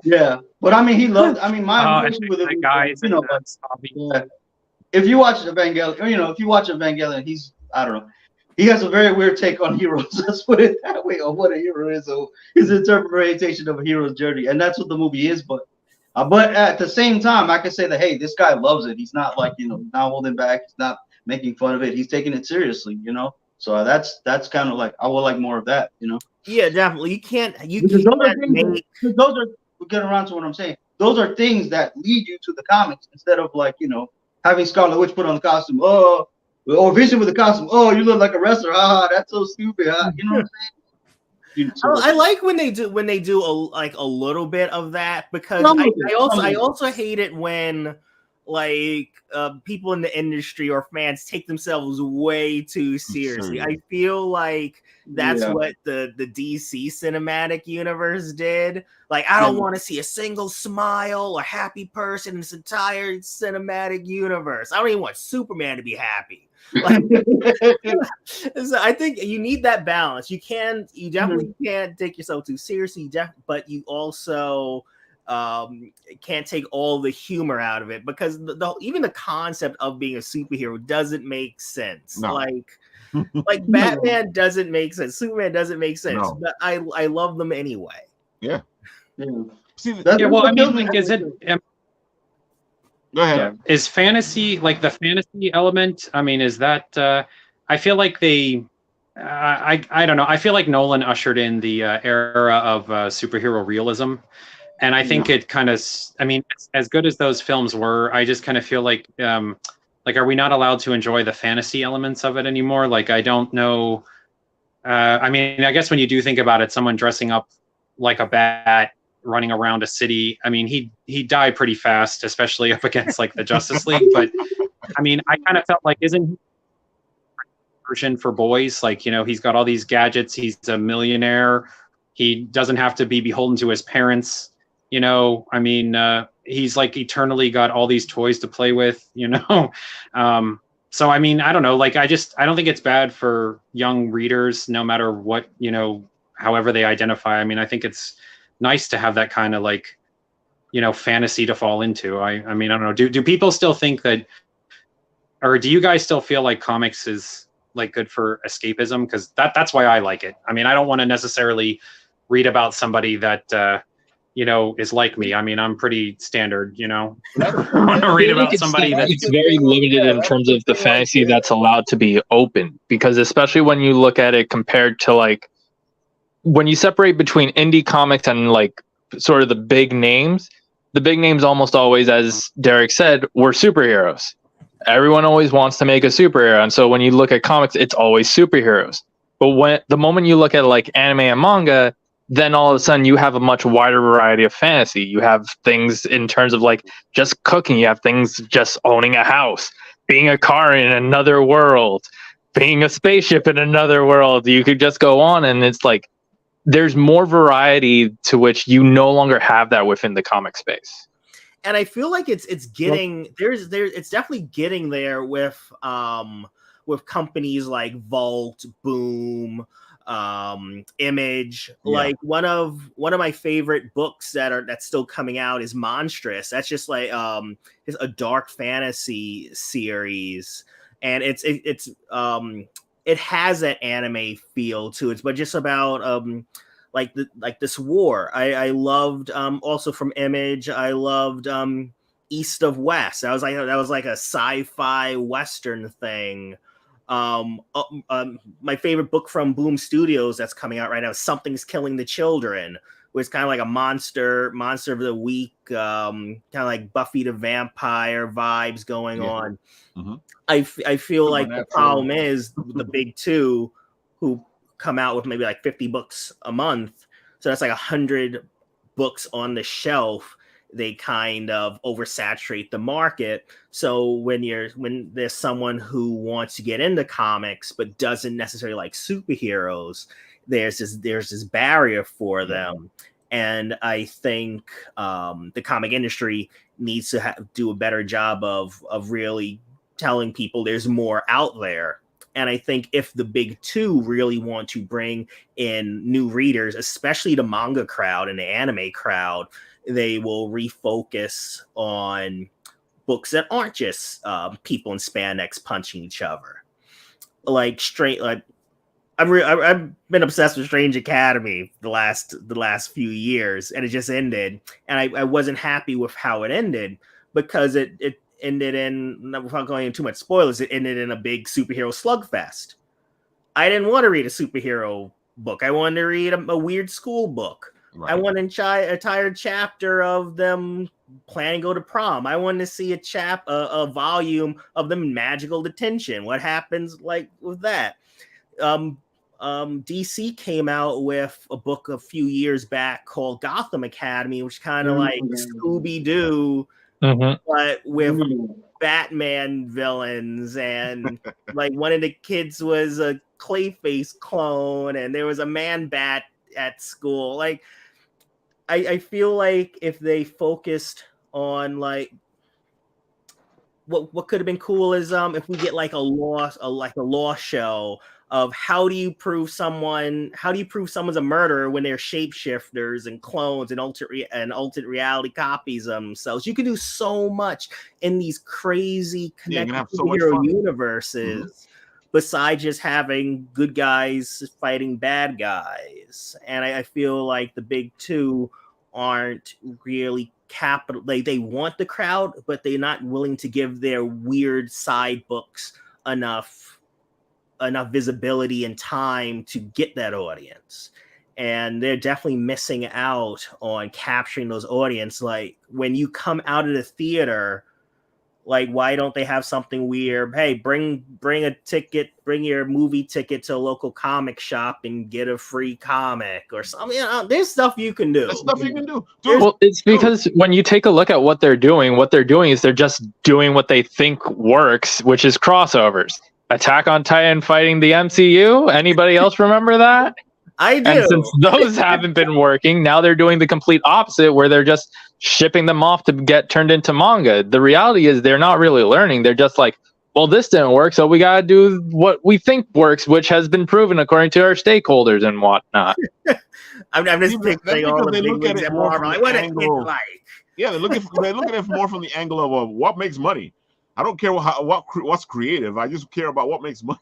Yeah, but I mean, he loved. I mean, my with the guys, you know, if you watch Evangelion, you know, if you watch Evangelion, I don't know. He has a very weird take on heroes. Let's put it that way, on what a hero is. So his interpretation of a hero's journey, and that's what the movie is. But at the same time, I can say that, hey, this guy loves it. He's not like, you know, not holding back. He's not making fun of it. He's taking it seriously, you know. So that's kind of like, I would like more of that, you know. Yeah, definitely. We're getting around to what I'm saying. Those are things that lead you to the comics instead of like, you know, having Scarlet Witch put on the costume. Oh, or Vision with the costume. Oh, you look like a wrestler. Ah, that's so stupid. You know what I'm saying? I like when they do a little bit of that, because I also hate it when like people in the industry or fans take themselves way too seriously. I feel like that's what the DC cinematic universe did. Like, I don't want to see a single smile or happy person in this entire cinematic universe. I don't even want Superman to be happy. Like, so I think you need that balance. You definitely can't take yourself too seriously, but you also can't take all the humor out of it, because even the concept of being a superhero doesn't make sense. No. Like Batman doesn't make sense. Superman doesn't make sense. No. But I love them anyway. Yeah. See, well, I mean, like, is it? Go ahead. Yeah. Is fantasy, like the fantasy element? I mean, is that? I feel like they. I don't know. I feel like Nolan ushered in the era of superhero realism, and I think it kind of. I mean, as good as those films were, I just kind of feel like, are we not allowed to enjoy the fantasy elements of it anymore? Like, I don't know. I mean, I guess when you do think about it, someone dressing up like a bat, running around a city. I mean, he died pretty fast, especially up against like the Justice League. But I mean, I kind of felt like, isn't he a version for boys? Like, you know, he's got all these gadgets. He's a millionaire. He doesn't have to be beholden to his parents. You know, I mean, he's like eternally got all these toys to play with, you know? So, I mean, I don't know. Like, I don't think it's bad for young readers, no matter what, you know, however they identify. I mean, I think it's nice to have that kind of like, you know, fantasy to fall into. I mean, I don't know. Do people still think that, or do you guys still feel like comics is like good for escapism? Because that's why I like it. I mean, I don't want to necessarily read about somebody that you know, is like me. I mean, I'm pretty standard, you know. I want to read about somebody it's very limited in terms of the fantasy that's allowed to be open, because especially when you look at it compared to like, when you separate between indie comics and like sort of the big names almost always, as Derek said, were superheroes. Everyone always wants to make a superhero. And so when you look at comics, it's always superheroes. But when the moment you look at like anime and manga, then all of a sudden you have a much wider variety of fantasy. You have things in terms of like just cooking. You have things just owning a house, being a car in another world, being a spaceship in another world. You could just go on, and it's like, there's more variety to which you no longer have that within the comic space. And I feel like it's getting it's definitely getting there with companies like Vault, Boom, Image. Like one of my favorite books that's still coming out is Monstrous. That's just like it's a dark fantasy series, and it has that anime feel to it, but just about like this war. I loved also from Image. I loved East of West. That was like a sci-fi western thing. My favorite book from Boom Studios that's coming out right now is Something's Killing the Children, was kind of like a monster of the week, kind of like Buffy the Vampire vibes going on. Mm-hmm. I feel like the problem is the big two who come out with maybe like 50 books a month. So that's like 100 books on the shelf. They kind of oversaturate the market. So when there's someone who wants to get into comics but doesn't necessarily like superheroes, there's this barrier for them. And I think the comic industry needs to do a better job of really telling people there's more out there. And I think if the big two really want to bring in new readers, especially the manga crowd and the anime crowd, they will refocus on books that aren't just people in spandex punching each other. Like I've been obsessed with Strange Academy the last few years, and it just ended, and I wasn't happy with how it ended because it ended in, without going into too much spoilers, it ended in a big superhero slugfest. I didn't want to read a superhero book. I wanted to read a weird school book. Right. I wanted a entire chapter of them planning to go to prom. I wanted to see a volume of them in magical detention. What happens like with that? DC came out with a book a few years back called Gotham Academy, which kind of like Scooby-Doo, but with Batman villains, and like one of the kids was a Clayface clone, and there was a Man-Bat at school. Like, I feel like if they focused on like what could have been cool is if we get like a law show of how do you prove someone's a murderer when they're shapeshifters and clones and alternate reality copies of themselves. You can do so much in these crazy connected superhero universes besides just having good guys fighting bad guys. And I feel like the big two aren't really they want the crowd, but they're not willing to give their weird side books enough visibility and time to get that audience. And they're definitely missing out on capturing those audience. Like when you come out of the theater, like why don't they have something weird? Hey, bring a ticket, bring your movie ticket to a local comic shop and get a free comic or something. You know, there's stuff you can do. There's stuff you can do. Well, it's because when you take a look at what they're doing is they're just doing what they think works, which is crossovers. Attack on Titan fighting the MCU. Anybody else remember that? I do. And since those haven't been working, now they're doing the complete opposite, where they're just shipping them off to get turned into manga. The reality is they're not really learning. They're just like, well, this didn't work, so we got to do what we think works, which has been proven according to our stakeholders and whatnot. I'm just picturing all the big wigs at Marvel. Like, what it's like. Yeah, they look at it more from the angle of what makes money. I don't care what's creative. I just care about what makes money.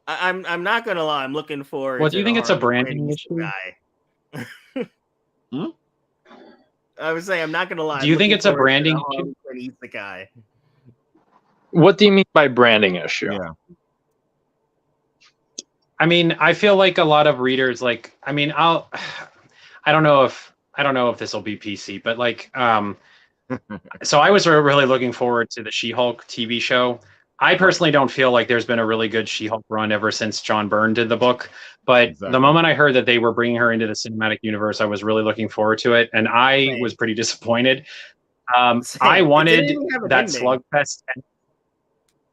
I'm not gonna lie. I'm looking for. Well, do you think it's a branding issue? I was saying I'm not gonna lie. Do you think it's a branding issue? What do you mean by branding issue? Yeah. I mean, I feel like a lot of readers, like, I mean, I don't know if this will be PC, but like, so I was really looking forward to the She-Hulk TV show. I personally don't feel like there's been a really good She-Hulk run ever since John Byrne did the book. But the moment I heard that they were bringing her into the cinematic universe, I was really looking forward to it. And I was pretty disappointed. I wanted that slugfest.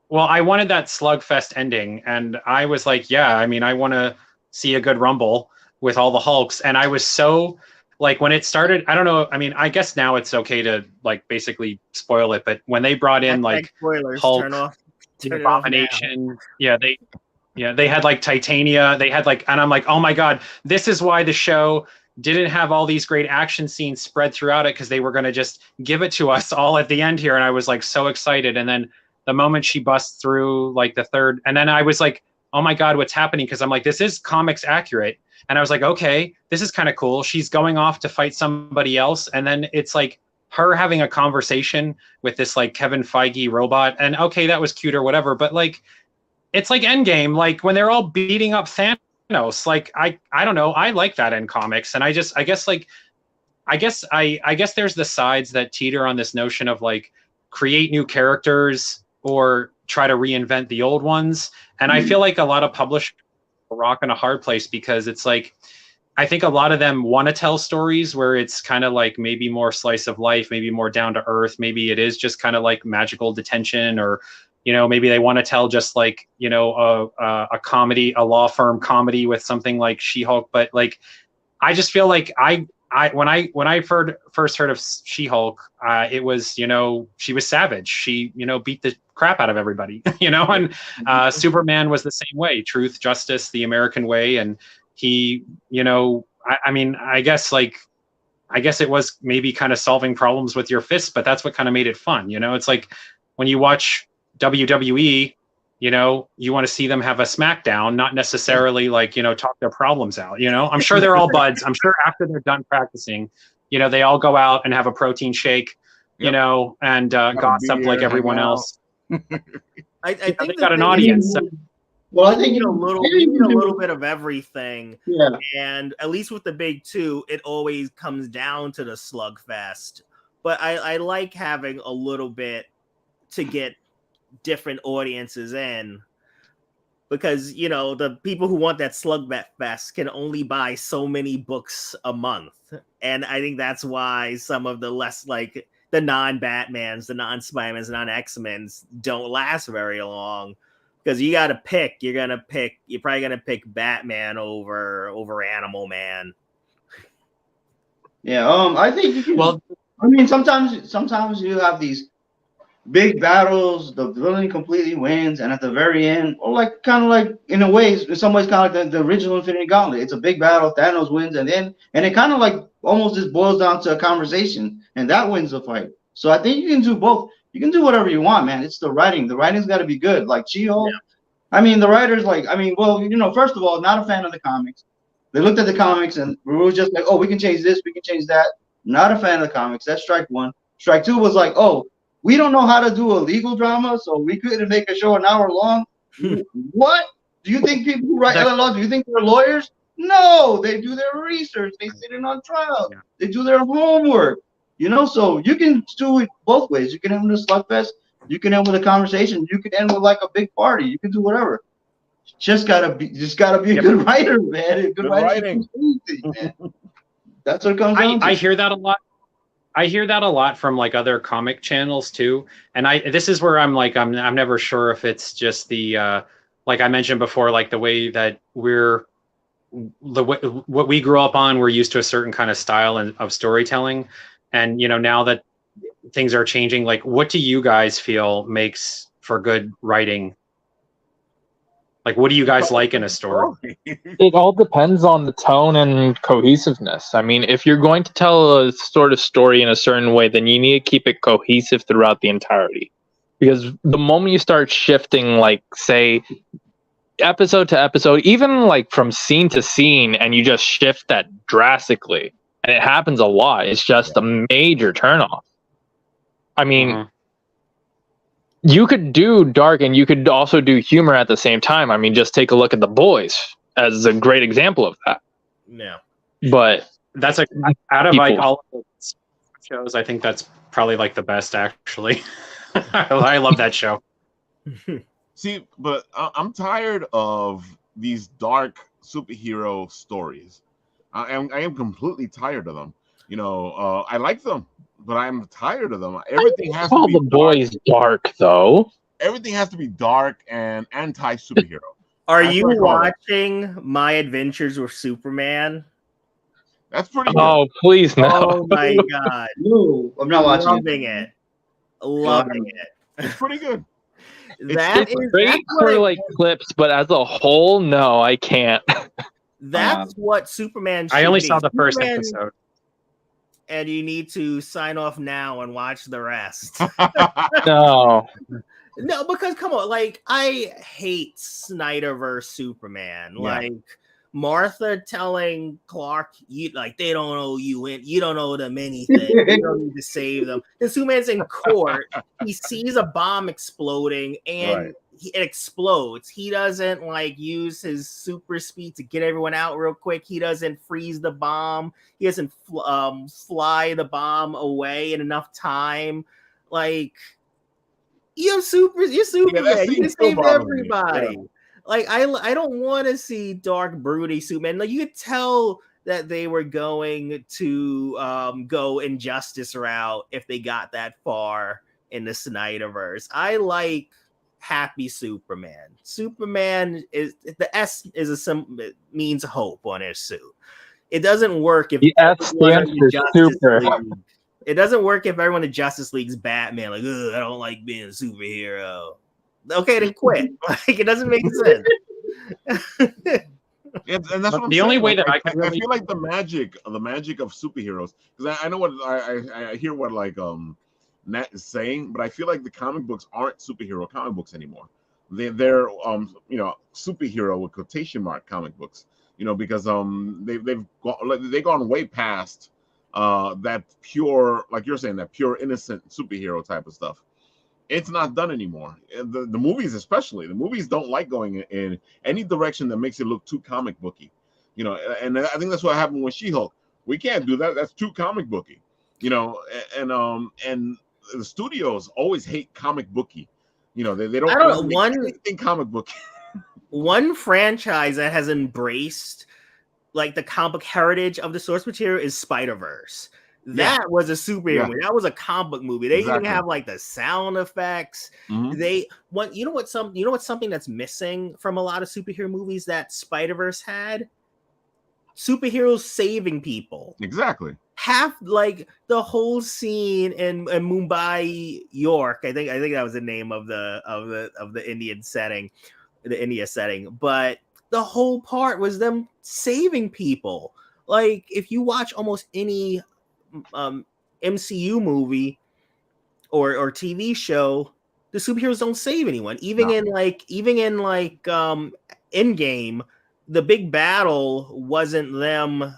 Well, I wanted that slugfest ending. And I was like, yeah, I mean, I want to see a good Rumble with all the Hulks. And I was so... like when it started, I don't know. I mean, I guess now it's okay to like basically spoil it, but when they brought in like Hulk, Abomination, they had like Titania, they had like, and I'm like, oh my God, this is why the show didn't have all these great action scenes spread throughout it, because they were going to just give it to us all at the end here. And I was like so excited. And then the moment she busts through like the third, and then I was like, oh my God, what's happening? Because I'm like, this is comics accurate. And I was like, okay, this is kind of cool. She's going off to fight somebody else. And then it's like her having a conversation with this like Kevin Feige robot. And okay, that was cute or whatever. But like, it's like Endgame. Like when they're all beating up Thanos, Thanos. Like I don't know. I like that in comics, and I guess there's the sides that teeter on this notion of like create new characters or try to reinvent the old ones. And I feel like a lot of publishers are a rock and a hard place, because it's like, I think a lot of them want to tell stories where it's kind of like maybe more slice of life, maybe more down to earth. Maybe it is just kind of like magical detention, or, maybe they want to tell just like, a comedy, a law firm comedy with something like She-Hulk. But like, I just feel like when I first heard of She-Hulk, it was, she was savage. She, beat the crap out of everybody, and Superman was the same way, truth, justice, the American way. And he, I guess it was maybe kind of solving problems with your fists, but that's what kind of made it fun. It's like when you watch WWE, you want to see them have a SmackDown, not necessarily like, talk their problems out. I'm sure they're all buds. I'm sure after they're done practicing, they all go out and have a protein shake, and gossip like everyone else. I think they got an audience. Well, I we think need a little bit of everything. Yeah. And at least with the big two, it always comes down to the slugfest. But I like having a little bit to get different audiences in, because the people who want that slugfest can only buy so many books a month. And I think that's why some of the less like the non-Batmans, the non-Spider-Mans, the non-X-Men's don't last very long. Because you got to pick, you're probably gonna pick Batman over Animal Man. Yeah, I think you can. Well, I mean, sometimes you have these big battles, the villain completely wins, and at the very end, or like kind of like in some ways, kind of like the original Infinity Gauntlet. It's a big battle, Thanos wins, and it kind of like almost just boils down to a conversation, and that wins the fight. So I think you can do both. You can do whatever you want, man. It's the writing. The writing's got to be good. Like She-Hulk. Yeah. I mean, the writers, first of all, not a fan of the comics. They looked at the comics and we were just like, oh, we can change this, we can change that. Not a fan of the comics. That's strike one. Strike two was like, oh, we don't know how to do a legal drama, so we couldn't make a show an hour long. What? Do you think people who write LLO, do you think they're lawyers? No, they do their research. They sit in on trial. Yeah. They do their homework. So you can do it both ways. You can end with a slugfest. You can end with a conversation. You can end with like a big party. You can do whatever. Just gotta be a good writer, man. A good writing. Man. That's what it comes down to. I hear that a lot. I hear that a lot from like other comic channels too. And this is where I'm like, I'm never sure if it's just the like I mentioned before, like the way that what we grew up on, we're used to a certain kind of style of storytelling. And, now that things are changing, like, what do you guys feel makes for good writing? Like, what do you guys like in a story? It all depends on the tone and cohesiveness. I mean, if you're going to tell a sort of story in a certain way, then you need to keep it cohesive throughout the entirety. Because the moment you start shifting, like, say, episode to episode, even like from scene to scene, and you just shift that drastically, and it happens a lot. It's just a major turnoff. I mean, you could do dark and you could also do humor at the same time. I mean, just take a look at The Boys as a great example of that. Yeah. But that's out of like all of the shows, I think that's probably like the best, actually. I love that show. See, but I'm tired of these dark superhero stories. I am completely tired of them. I like them, but I'm tired of them. Everything has to be The Boys dark, though. Everything has to be dark and anti-superhero. Are you watching My Adventures with Superman? That's pretty good. Oh, please no. Oh my god. No, I'm not watching it. Loving it. It's pretty good. It's great for like clips, but as a whole, no, I can't. That's what Superman should I only be. saw the first episode. And you need to sign off now and watch the rest. No, because come on, like I hate Snyderverse Superman. Yeah. Like Martha telling Clark, they don't owe you, you don't owe them anything. You don't need to save them. And Superman's in court. He sees a bomb exploding, and it explodes. He doesn't like use his super speed to get everyone out real quick. He doesn't freeze the bomb. He doesn't fly the bomb away in enough time. Like, you're Superman. You can save everybody. Yeah. Like, I don't want to see dark, broody Superman. Like, you could tell that they were going to go Injustice route if they got that far in the Snyderverse. I like happy Superman. Superman is the S is it means hope on his suit. It doesn't work if the S stands for super. It doesn't work if everyone in Justice League's Batman. Like, I don't like being a superhero. Okay, then quit. Like, it doesn't make sense. And that's what the only way that I can really... feel like the magic of superheroes, because I know what I hear what like Nat is saying, but I feel like the comic books aren't superhero comic books anymore. They're superhero with quotation mark comic books, because they've gone way past that pure, like you're saying, that pure innocent superhero type of stuff. It's not done anymore. The movies, especially, the movies don't like going in any direction that makes it look too comic booky, and I think that's what happened with She-Hulk. We can't do that. That's too comic booky, and the studios always hate comic booky. They don't. I don't know, anything comic booky. One franchise that has embraced like the comic book heritage of the source material is Spider-Verse. That was a superhero movie. That was a comic book movie. They even have like the sound effects. Mm-hmm. You know what's something that's missing from a lot of superhero movies that Spider-Verse had? Superheroes saving people. Exactly. Half like the whole scene in Mumbai, York. I think that was the name of the Indian setting, the India setting. But the whole part was them saving people. Like, if you watch almost any MCU movie or TV show, the superheroes don't save anyone. Even in Endgame, the big battle wasn't them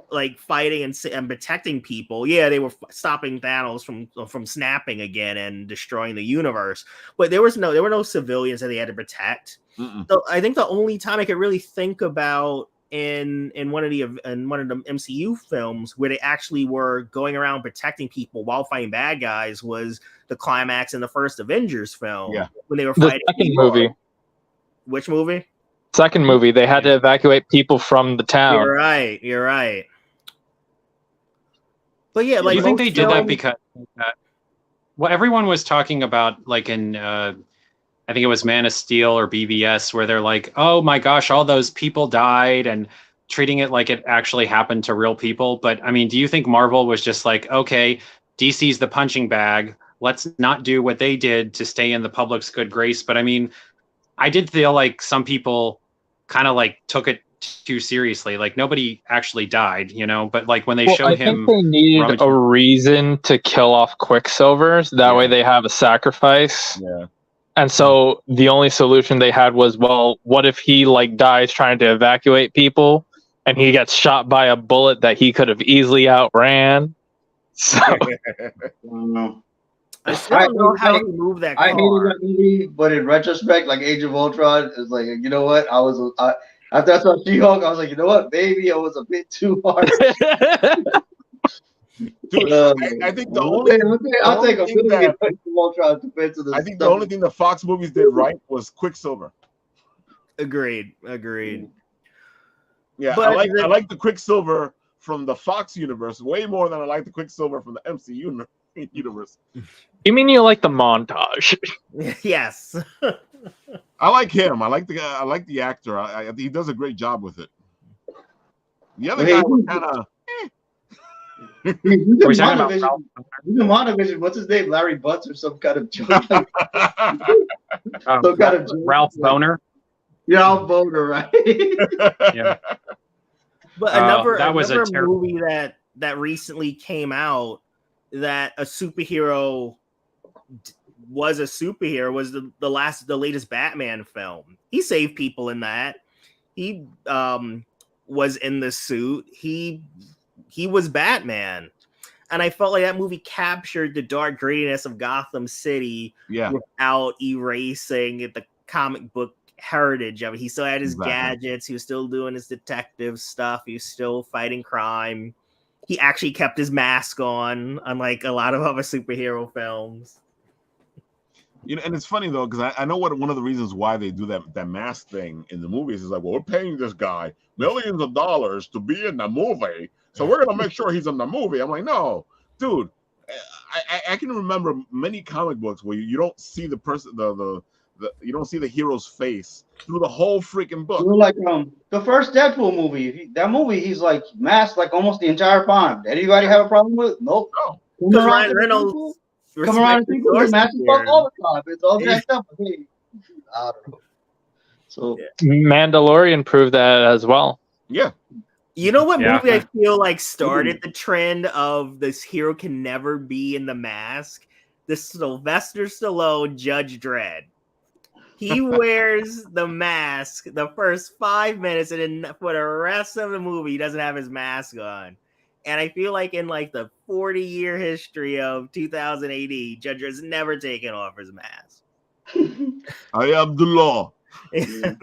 like fighting and protecting people. Yeah, they were stopping Thanos from snapping again and destroying the universe, but there were no civilians that they had to protect. So I think the only time I could really think about in one of the MCU films where they actually were going around protecting people while fighting bad guys was the climax in the first Avengers film. Yeah, when they were fighting. The second movie. Which movie? Second movie. They had to evacuate people from the town. You're right. But yeah, like, you think they did that because everyone was talking about, like in I think it was Man of Steel or BVS, where they're like, oh my gosh, all those people died, and treating it like it actually happened to real people. But I mean, do you think Marvel was just like, okay, DC's the punching bag, let's not do what they did to stay in the public's good grace? But I mean, I did feel like some people kind of like took it too seriously. Like, nobody actually died, but like when they showed him, they needed a reason to kill off Quicksilver, so that way they have a sacrifice. Yeah. And so the only solution they had was, well, what if he like dies trying to evacuate people and he gets shot by a bullet that he could have easily outran? So I still don't know how to move that car. I hated that movie, but in retrospect, like Age of Ultron, is like, you know what? After I saw She-Hulk, I was like, you know what? Maybe I was a bit too hard. Dude, I think the only thing the Fox movies did right was Quicksilver. Agreed. Yeah, but I like the Quicksilver from the Fox universe way more than I like the Quicksilver from the MCU universe. You mean you like the montage? Yes. I like him. I like the actor. He does a great job with it. The other guy was kind of. WandaVision, what's his name? Larry Butts or some kind of joke. Ralph Boner. Ralph Boner, right? Yeah. But another movie that recently came out that a superhero was a superhero was the latest Batman film. He saved people in that. He was in the suit. He was Batman. and I felt like that movie captured the dark grittiness of Gotham City without erasing the comic book heritage of it. He still had his gadgets. He was still doing his detective stuff. He was still fighting crime. He actually kept his mask on, unlike a lot of other superhero films. You know, and it's funny though, because I know one of the reasons why they do that mask thing in the movies is like, well, we're paying this guy millions of dollars to be in the movie, so we're gonna make sure he's in the movie. I'm like, no, dude. I can remember many comic books where you don't see the person, you don't see the hero's face through the whole freaking book. Like the first Deadpool movie, that movie, he's like masked like almost the entire time. Anybody have a problem with it? Nope. No. Because Ryan Reynolds come around and think the mask all the time. It's all jacked up. I don't know. So Mandalorian proved that as well. Yeah. You know what movie I feel like started the trend of this hero can never be in the mask? The Sylvester Stallone Judge Dredd. He wears the mask the first 5 minutes, and then for the rest of the movie, he doesn't have his mask on. And I feel like in like the 40-year history of 2000 AD, Judge Dredd's never taken off his mask. I am the law. It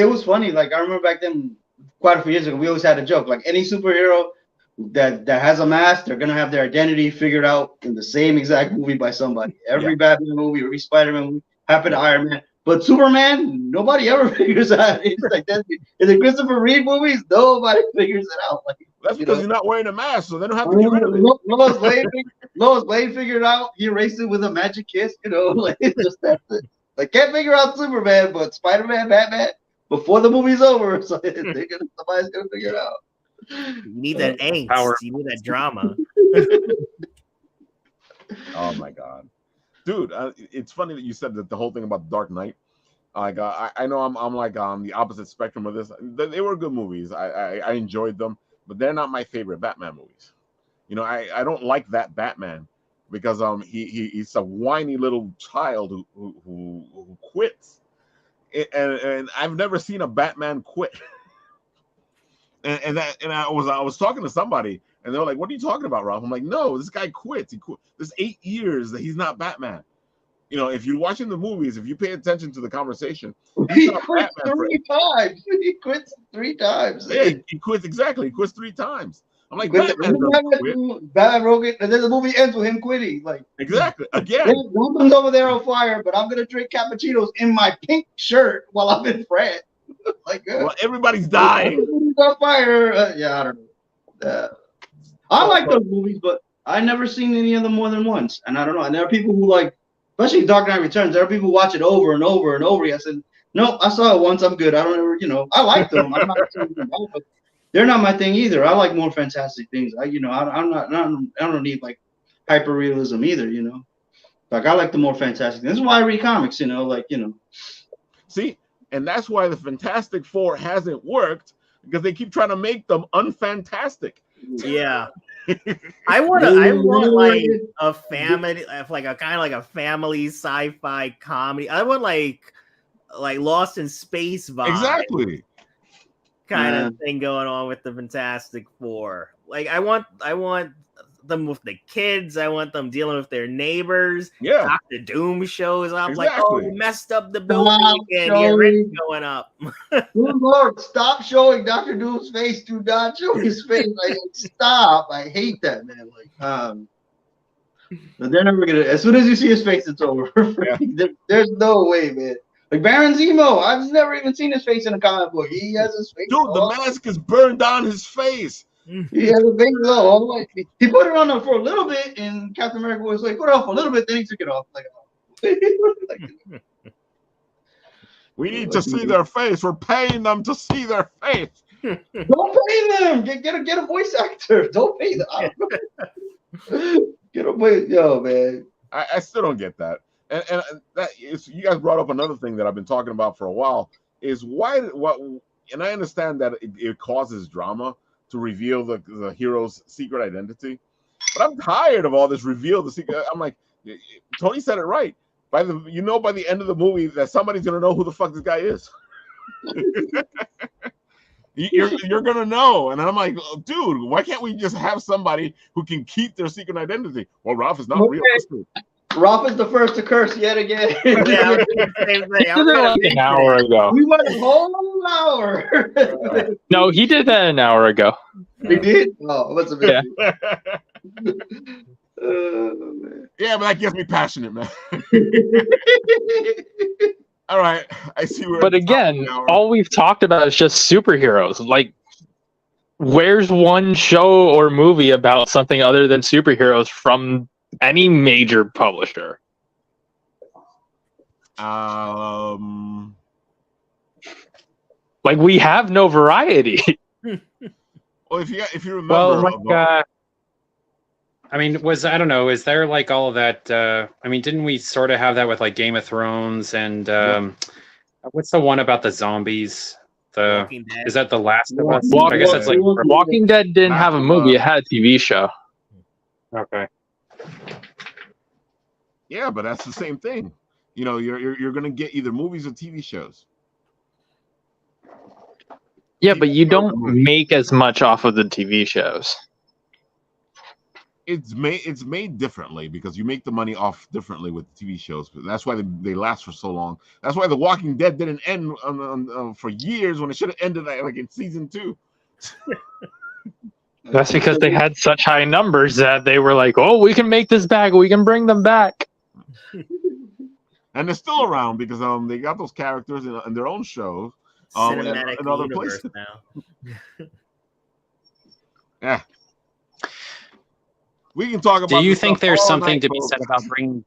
was funny. Like I remember back then, quite a few years ago, we always had a joke. Like any superhero that has a mask, they're gonna have their identity figured out in the same exact movie by somebody. Every Batman movie, every Spider-Man movie, happened to Iron Man. But Superman, nobody ever figures out. It's like that. In the Christopher Reeve movies, nobody figures it out. Like, that's because he's not wearing a mask, so they don't have to get rid of it. Lois Lane figured out. He erased it with a magic kiss. You know, like it's just that's it. Like can't figure out Superman, but Spider-Man, Batman, before the movie's over, so somebody's gonna figure it out. You need that angst. Power. You need that drama. Oh my god, dude! It's funny that you said that the whole thing about the Dark Knight. Like I know I'm like on the opposite spectrum of this. They were good movies. I enjoyed them, but they're not my favorite Batman movies. You know, I don't like that Batman because he's a whiny little child who quits, and I've never seen a Batman quit. And I was talking to somebody, and they were like, "What are you talking about, Ralph?" I'm like, "No, this guy quits. He quit. There's 8 years that he's not Batman." You know, if you're watching the movies, if you pay attention to the conversation, he quits 3 times. He quits 3 times. Yeah, he quits exactly. He quits 3 times. I'm like, Batman wrote it, and then the movie ends with him quitting. Like exactly again. London's over there on fire, but I'm gonna drink cappuccinos in my pink shirt while I'm in France. Like, well, everybody's dying. On fire. Yeah, I don't know. I like those movies, but I never seen any of them more than once, and I don't know. And there are people who like. Especially Dark Knight Returns, there are people who watch it over and over and over. I said, no, I saw it once. I'm good. I don't ever, you know, I like them. I'm not saying them bad, but they're not my thing either. I like more fantastic things. I don't need like hyper realism either. You know, like I like the more fantastic things. This is why I read comics. You know, like you know. See, and that's why the Fantastic Four hasn't worked because they keep trying to make them unfantastic. Yeah. I want like a family, like a kind of like a family sci-fi comedy. I want like Lost in Space vibe, exactly, kind of thing going on with the Fantastic Four. Like I want them with the kids. I want them dealing with their neighbors. Yeah, Dr. Doom shows up exactly. like, oh, you messed up the building again. Your rent's going up. Good Lord, stop showing Dr. Doom's face. Do not show his face. Like, stop. I hate that, man. Like, but they're never gonna. As soon as you see his face, it's over. There's no way, man. Like Baron Zemo, I've never even seen his face in a comic book. He has his face. Dude, the mask is burned on his face. He has a big glow. He put it on for a little bit, and Captain America was like, put it off for a little bit, then he took it off. Like, we need to see their face. We're paying them to see their face. Don't pay them. Get a voice actor. Don't pay them. Get a voice. Yo, man. I still don't get that. And that is, you guys brought up another thing that I've been talking about for a while is and I understand that it causes drama to reveal the hero's secret identity, but I'm tired of all this reveal the secret. I'm like, Tony said it right. By the end of the movie that somebody's gonna know who the fuck this guy is. You're gonna know. And I'm like, oh, dude, why can't we just have somebody who can keep their secret identity? Well, Ralph is not real. Ralph is the first to curse yet again. Yeah, I was thinking the same thing. He did it like an hour ago. We went a whole hour. No, he did that an hour ago. He did? Oh, what's a bit? Yeah. Man. Yeah, but that gets me passionate, man. All right, I see where. But again, all we've talked about is just superheroes. Like, where's one show or movie about something other than superheroes from any major publisher? Like, we have no variety. Well, if you remember, Well, like, I mean, I don't know, is there like all of that? I mean, didn't we sort of have that with like Game of Thrones and what's the one about the zombies? Is that The Last of Us? I guess that's like Walking Dead didn't have a movie; it had a TV show. Okay. Yeah, but that's the same thing. You know, you're gonna get either movies or TV shows. Yeah, but you don't make as much off of the TV shows. It's made differently because you make the money off differently with TV shows. That's why they last for so long. That's why The Walking Dead didn't end for years when it should have ended like in season 2. That's because they had such high numbers that they were like, "Oh, we can make this back. We can bring them back." And they're still around because they got those characters in their own shows. Cinematic in other universe places. now. Yeah. We can talk about. Do you think there's something to be said about bringing?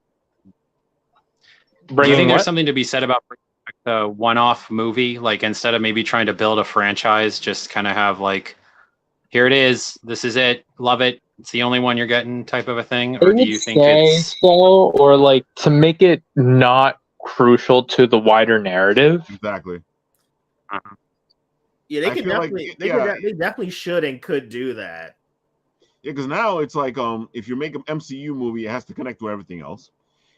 Do you think there's something to be said about bringing back the one-off movie? Like, instead of maybe trying to build a franchise, just kind of have like, here it is, this is it, love it, it's the only one you're getting, type of a thing? Or do you think it's so, or like to make it not crucial to the wider narrative? Exactly. Yeah, they definitely should and could do that. Yeah, because now it's like if you make an MCU movie, it has to connect to everything else.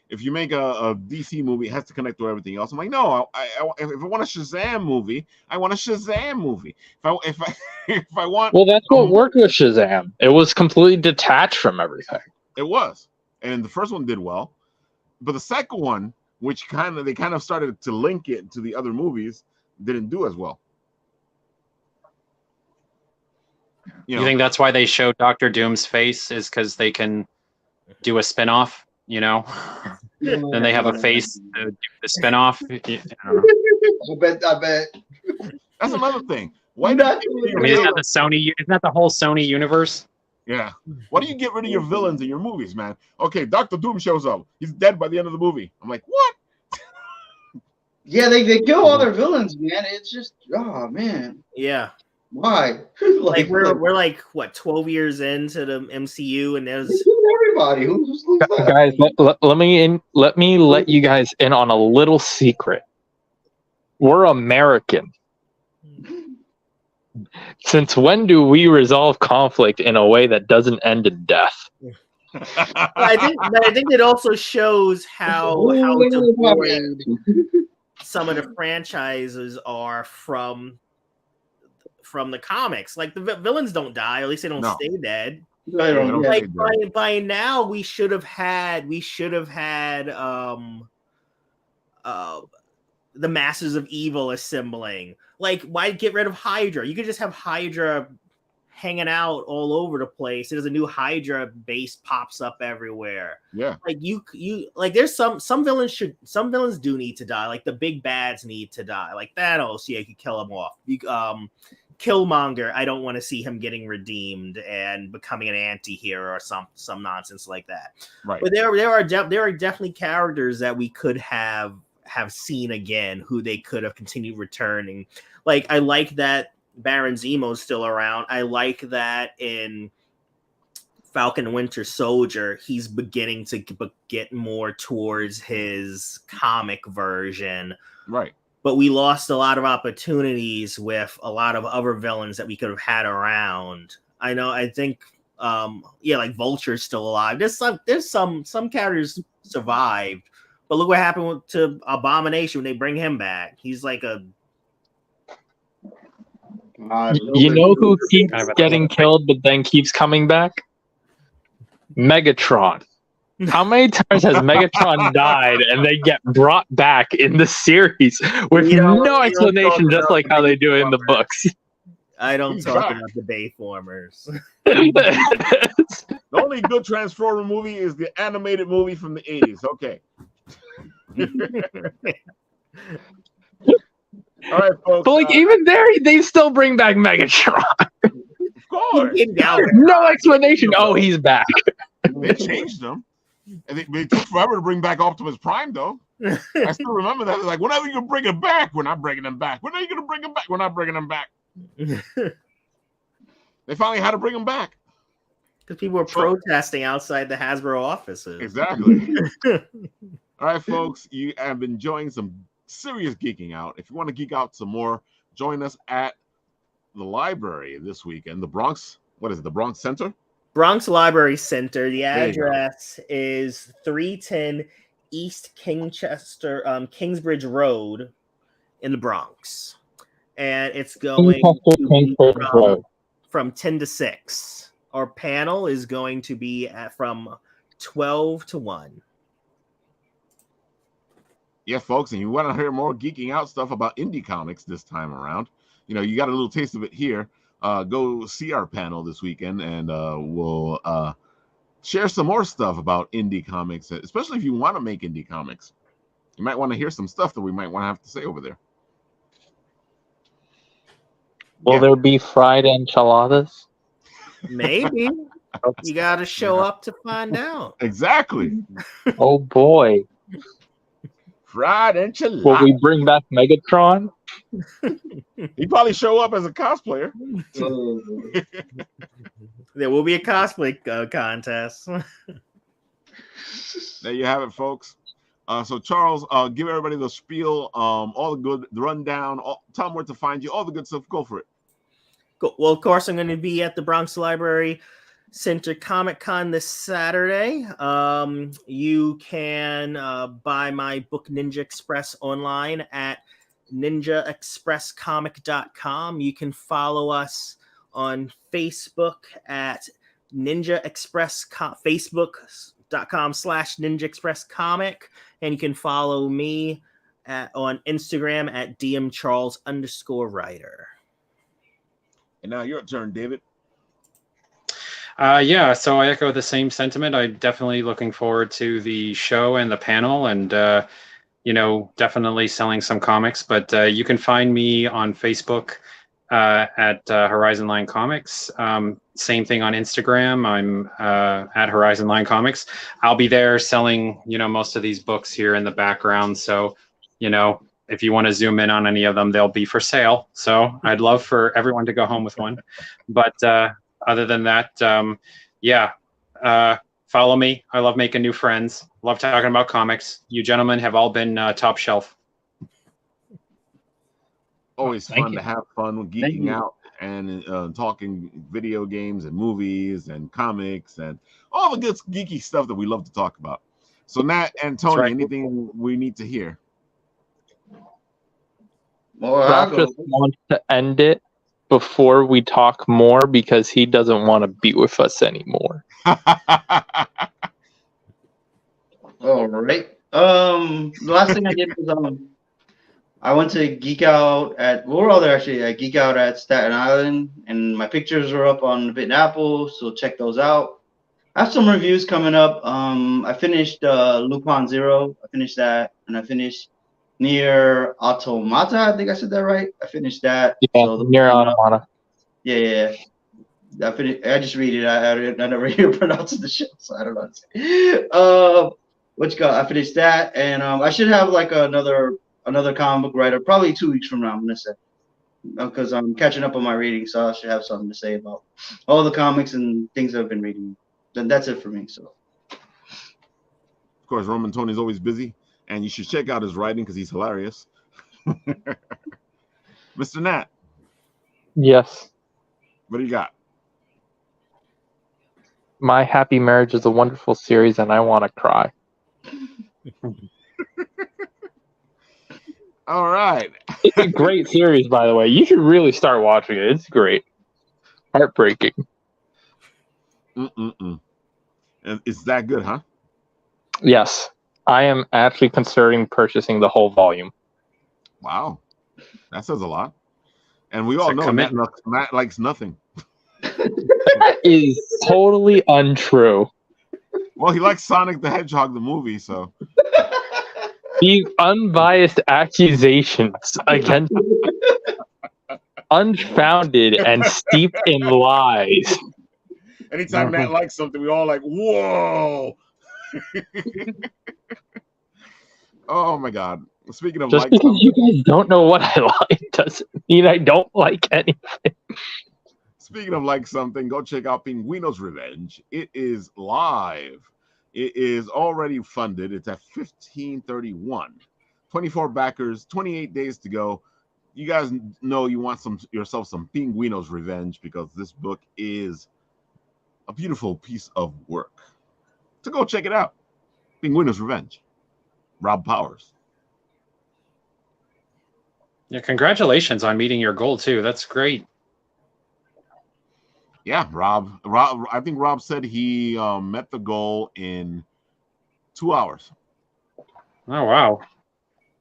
If you make a DC movie, it has to connect to everything else. I'm like, no, if I want a Shazam movie, I want a Shazam movie. If I want, well, that's what worked with Shazam. It was completely detached from everything. It was, and the first one did well, but the second one, which they kind of started to link it to the other movies, didn't do as well. You think that's why they show Doctor Doom's face, is because they can do a spin-off, you know? Then they have a face to do the spin-off. I bet. That's another thing. Why not? I mean, isn't that the whole Sony universe? Yeah. Why do you get rid of your villains in your movies, man? Okay, Doctor Doom shows up. He's dead by the end of the movie. I'm like, what? Yeah, they kill all their villains, man. It's just, oh man. Yeah. Why? like we're like what, 12 years into the MCU, and there's everybody who's guys. Let me let you guys in on a little secret. We're American. Since when do we resolve conflict in a way that doesn't end in death? I think it also shows how devoid some of the franchises are from the comics. Like, the villains don't die, or at least they don't stay dead. Like by now, we should have had the Masters of Evil assembling. Like, why get rid of Hydra? You could just have Hydra hanging out all over the place. There's a new Hydra base pops up everywhere. Yeah. Like you like, there's some villains do need to die. Like, the big bads need to die. Like Thanos, yeah, you could kill him off. Killmonger, I don't want to see him getting redeemed and becoming an anti-hero or some nonsense like that. Right. But there are definitely characters that we could have seen again, who they could have continued returning. Like, I like that Baron Zemo's still around. I like that in Falcon and Winter Soldier, he's beginning to get more towards his comic version. Right. But we lost a lot of opportunities with a lot of other villains that we could have had around. I think like Vulture's still alive. There's some characters survived, but look what happened to Abomination when they bring him back. He's like You know who keeps Kind of a- getting killed but then keeps coming back? Megatron. How many times has Megatron died and they get brought back in the series with We don't- no we don't explanation, talk just about like the how they do it in the Bayformers. books? I don't He's talk back. about the Bayformers. The only good Transformer movie is the animated movie from the 80s. Okay. All right, folks. But like even there, they still bring back Megatron. Of course. No explanation. Oh, he's back. They changed them. And they took forever to bring back Optimus Prime, though. I still remember that. They're like, when are you going to bring him back? We're not bringing him back. When are you going to bring him back? We're not bringing him back. They finally had to bring him back. Because people were protesting outside the Hasbro offices. Exactly. All right, folks, you have been enjoying some serious geeking out. If you want to geek out some more, join us at the library this weekend. The Bronx, what is it? The Bronx Center? Bronx Library Center. The There you go. address is 310 East Kingsbridge Road in the Bronx. And it's going to be from 10 to 6. Our panel is going to be from 12 to 1. Yeah, folks, and you want to hear more geeking out stuff about indie comics this time around, you know, you got a little taste of it here. Go see our panel this weekend, and we'll share some more stuff about indie comics, especially if you want to make indie comics. You might want to hear some stuff that we might want to have to say over there. Will there be fried enchiladas? Maybe. You got to show up to find out. Exactly. Oh boy. Fried enchilada. Will we bring back Megatron? He'd probably show up as a cosplayer. There will be a cosplay contest. There you have it, folks. So Charles, give everybody the spiel, all the rundown, tell them where to find you, all the good stuff. Go for it. Cool. Well, of course, I'm going to be at the Bronx Library Center Comic Con this Saturday. You can buy my book Ninja Express online at ninjaexpresscomic.com. You can follow us on Facebook at Ninja Express, facebook.com/Ninja Express Comic. And you can follow me on Instagram at DMCharles_writer. And now your turn, David. Yeah, so I echo the same sentiment. I'm definitely looking forward to the show and the panel, and definitely selling some comics. But you can find me on Facebook at Horizon Line Comics. Same thing on Instagram. I'm at Horizon Line Comics. I'll be there selling, most of these books here in the background. So, if you want to zoom in on any of them, they'll be for sale. So I'd love for everyone to go home with one. But other than that, follow me. I love making new friends. Love talking about comics. You gentlemen have all been top shelf. Always fun to have fun with geeking out and talking video games and movies and comics and all the good geeky stuff that we love to talk about. So Nat and Tony, right. Anything we need to hear? Ralph just wants to end it before we talk more because he doesn't want to be with us anymore. All right. The last thing I did was I went to Geek Out at, we were all there actually, at Geek Out at Staten Island, and my pictures are up on Bit and Apple, so check those out. I have some reviews coming up. I finished Lupin Zero. I finished that, and I finished Nier Automata. I think I said that right. I finished that. Yeah, so Nier Automata. Yeah. I just read it. I never hear pronouncing the shit, so I don't know what to say. I finished that, and I should have like another comic book writer probably 2 weeks from now. I'm gonna say, because I'm catching up on my reading, so I should have something to say about all the comics and things I've been reading. Then that's it for me. So, of course, Roman Tony's always busy, and you should check out his writing because he's hilarious. Mr. Nat. Yes. What do you got? My Happy Marriage is a wonderful series, and I want to cry. All right. It's a great series, by the way. You should really start watching it. It's great. Heartbreaking. And it's that good, huh? Yes. I am actually considering purchasing the whole volume. Wow. That says a lot. And we all know Matt likes nothing. That is totally untrue. Well, he likes Sonic the Hedgehog, the movie, so. These unbiased accusations against unfounded and steeped in lies. Anytime Matt likes something, we all like, whoa. Oh my God. Speaking of just because you guys don't know what I like doesn't mean I don't like anything. Speaking of like something, go check out Pinguino's Revenge. It is live. It is already funded. It's at 1531. 24 backers, 28 days to go. You guys know you want yourself some Pinguino's Revenge because this book is a beautiful piece of work. So go check it out. Pinguino's Revenge. Rob Powers. Yeah, congratulations on meeting your goal too. That's great. Yeah, Rob. I think Rob said he met the goal in 2 hours. Oh wow,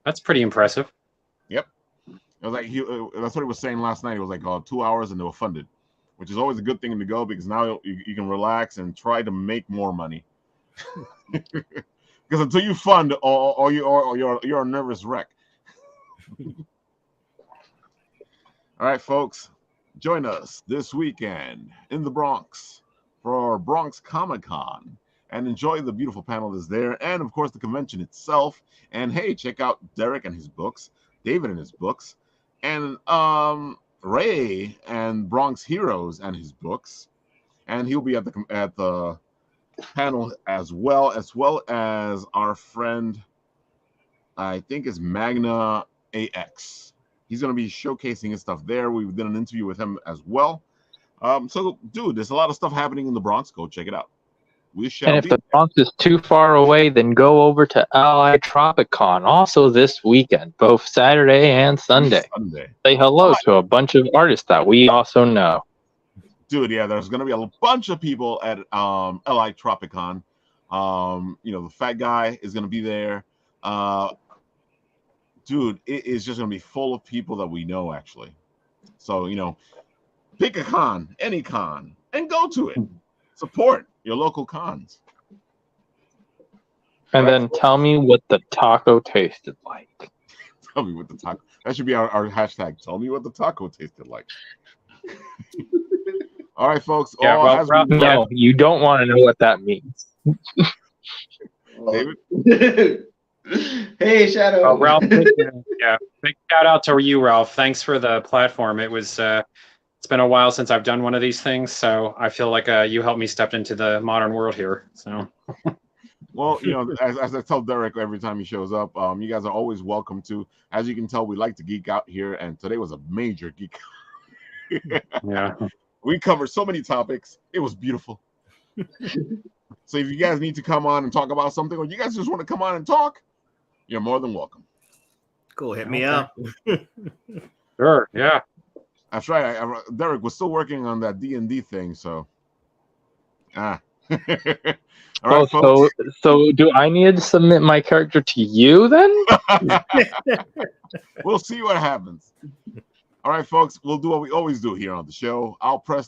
that's pretty impressive. Yep. It was like that's what he was saying last night. It was like 2 hours and they were funded, which is always a good thing to go because now you can relax and try to make more money. Because until you fund, or you're a nervous wreck. All right, folks. Join us this weekend in the Bronx for Bronx Comic Con and enjoy the beautiful panel that's there and, of course, the convention itself. And, hey, check out Derek and his books, David and his books, and Ray and Bronx Heroes and his books. And he'll be at the panel as well as our friend, I think is Magna AX. He's going to be showcasing his stuff there. We did an interview with him as well. So, dude, there's a lot of stuff happening in the Bronx. Go check it out. We shall. And if the Bronx is too far away, then go over to LI Tropicon, also this weekend, both Saturday and Sunday. Say hello to a bunch of artists that we also know. Dude, yeah, there's going to be a bunch of people at LI Tropicon. The fat guy is going to be there. Dude, it is just going to be full of people that we know, actually. So, pick a con, any con, and go to it. Support your local cons. And then tell me what the taco tasted like. Tell me what the taco... That should be our hashtag. Tell me what the taco tasted like. All right, folks. Yeah, no, you don't want to know what that means. David? Hey, Shadow. Ralph, big shout out to you, Ralph. Thanks for the platform. It was it's been a while since I've done one of these things, so I feel like you helped me step into the modern world here. So, well, as I tell Derek every time he shows up, you guys are always welcome to. As you can tell, we like to geek out here, and today was a major geek. Yeah, we covered so many topics. It was beautiful. So if you guys need to come on and talk about something, or you guys just want to come on and talk, you're more than welcome. Cool, hit me up. Sure, yeah. That's right. Derek was still working on that D&D thing, so. All right, folks. So do I need to submit my character to you then? We'll see what happens. All right, folks. We'll do what we always do here on the show. I'll press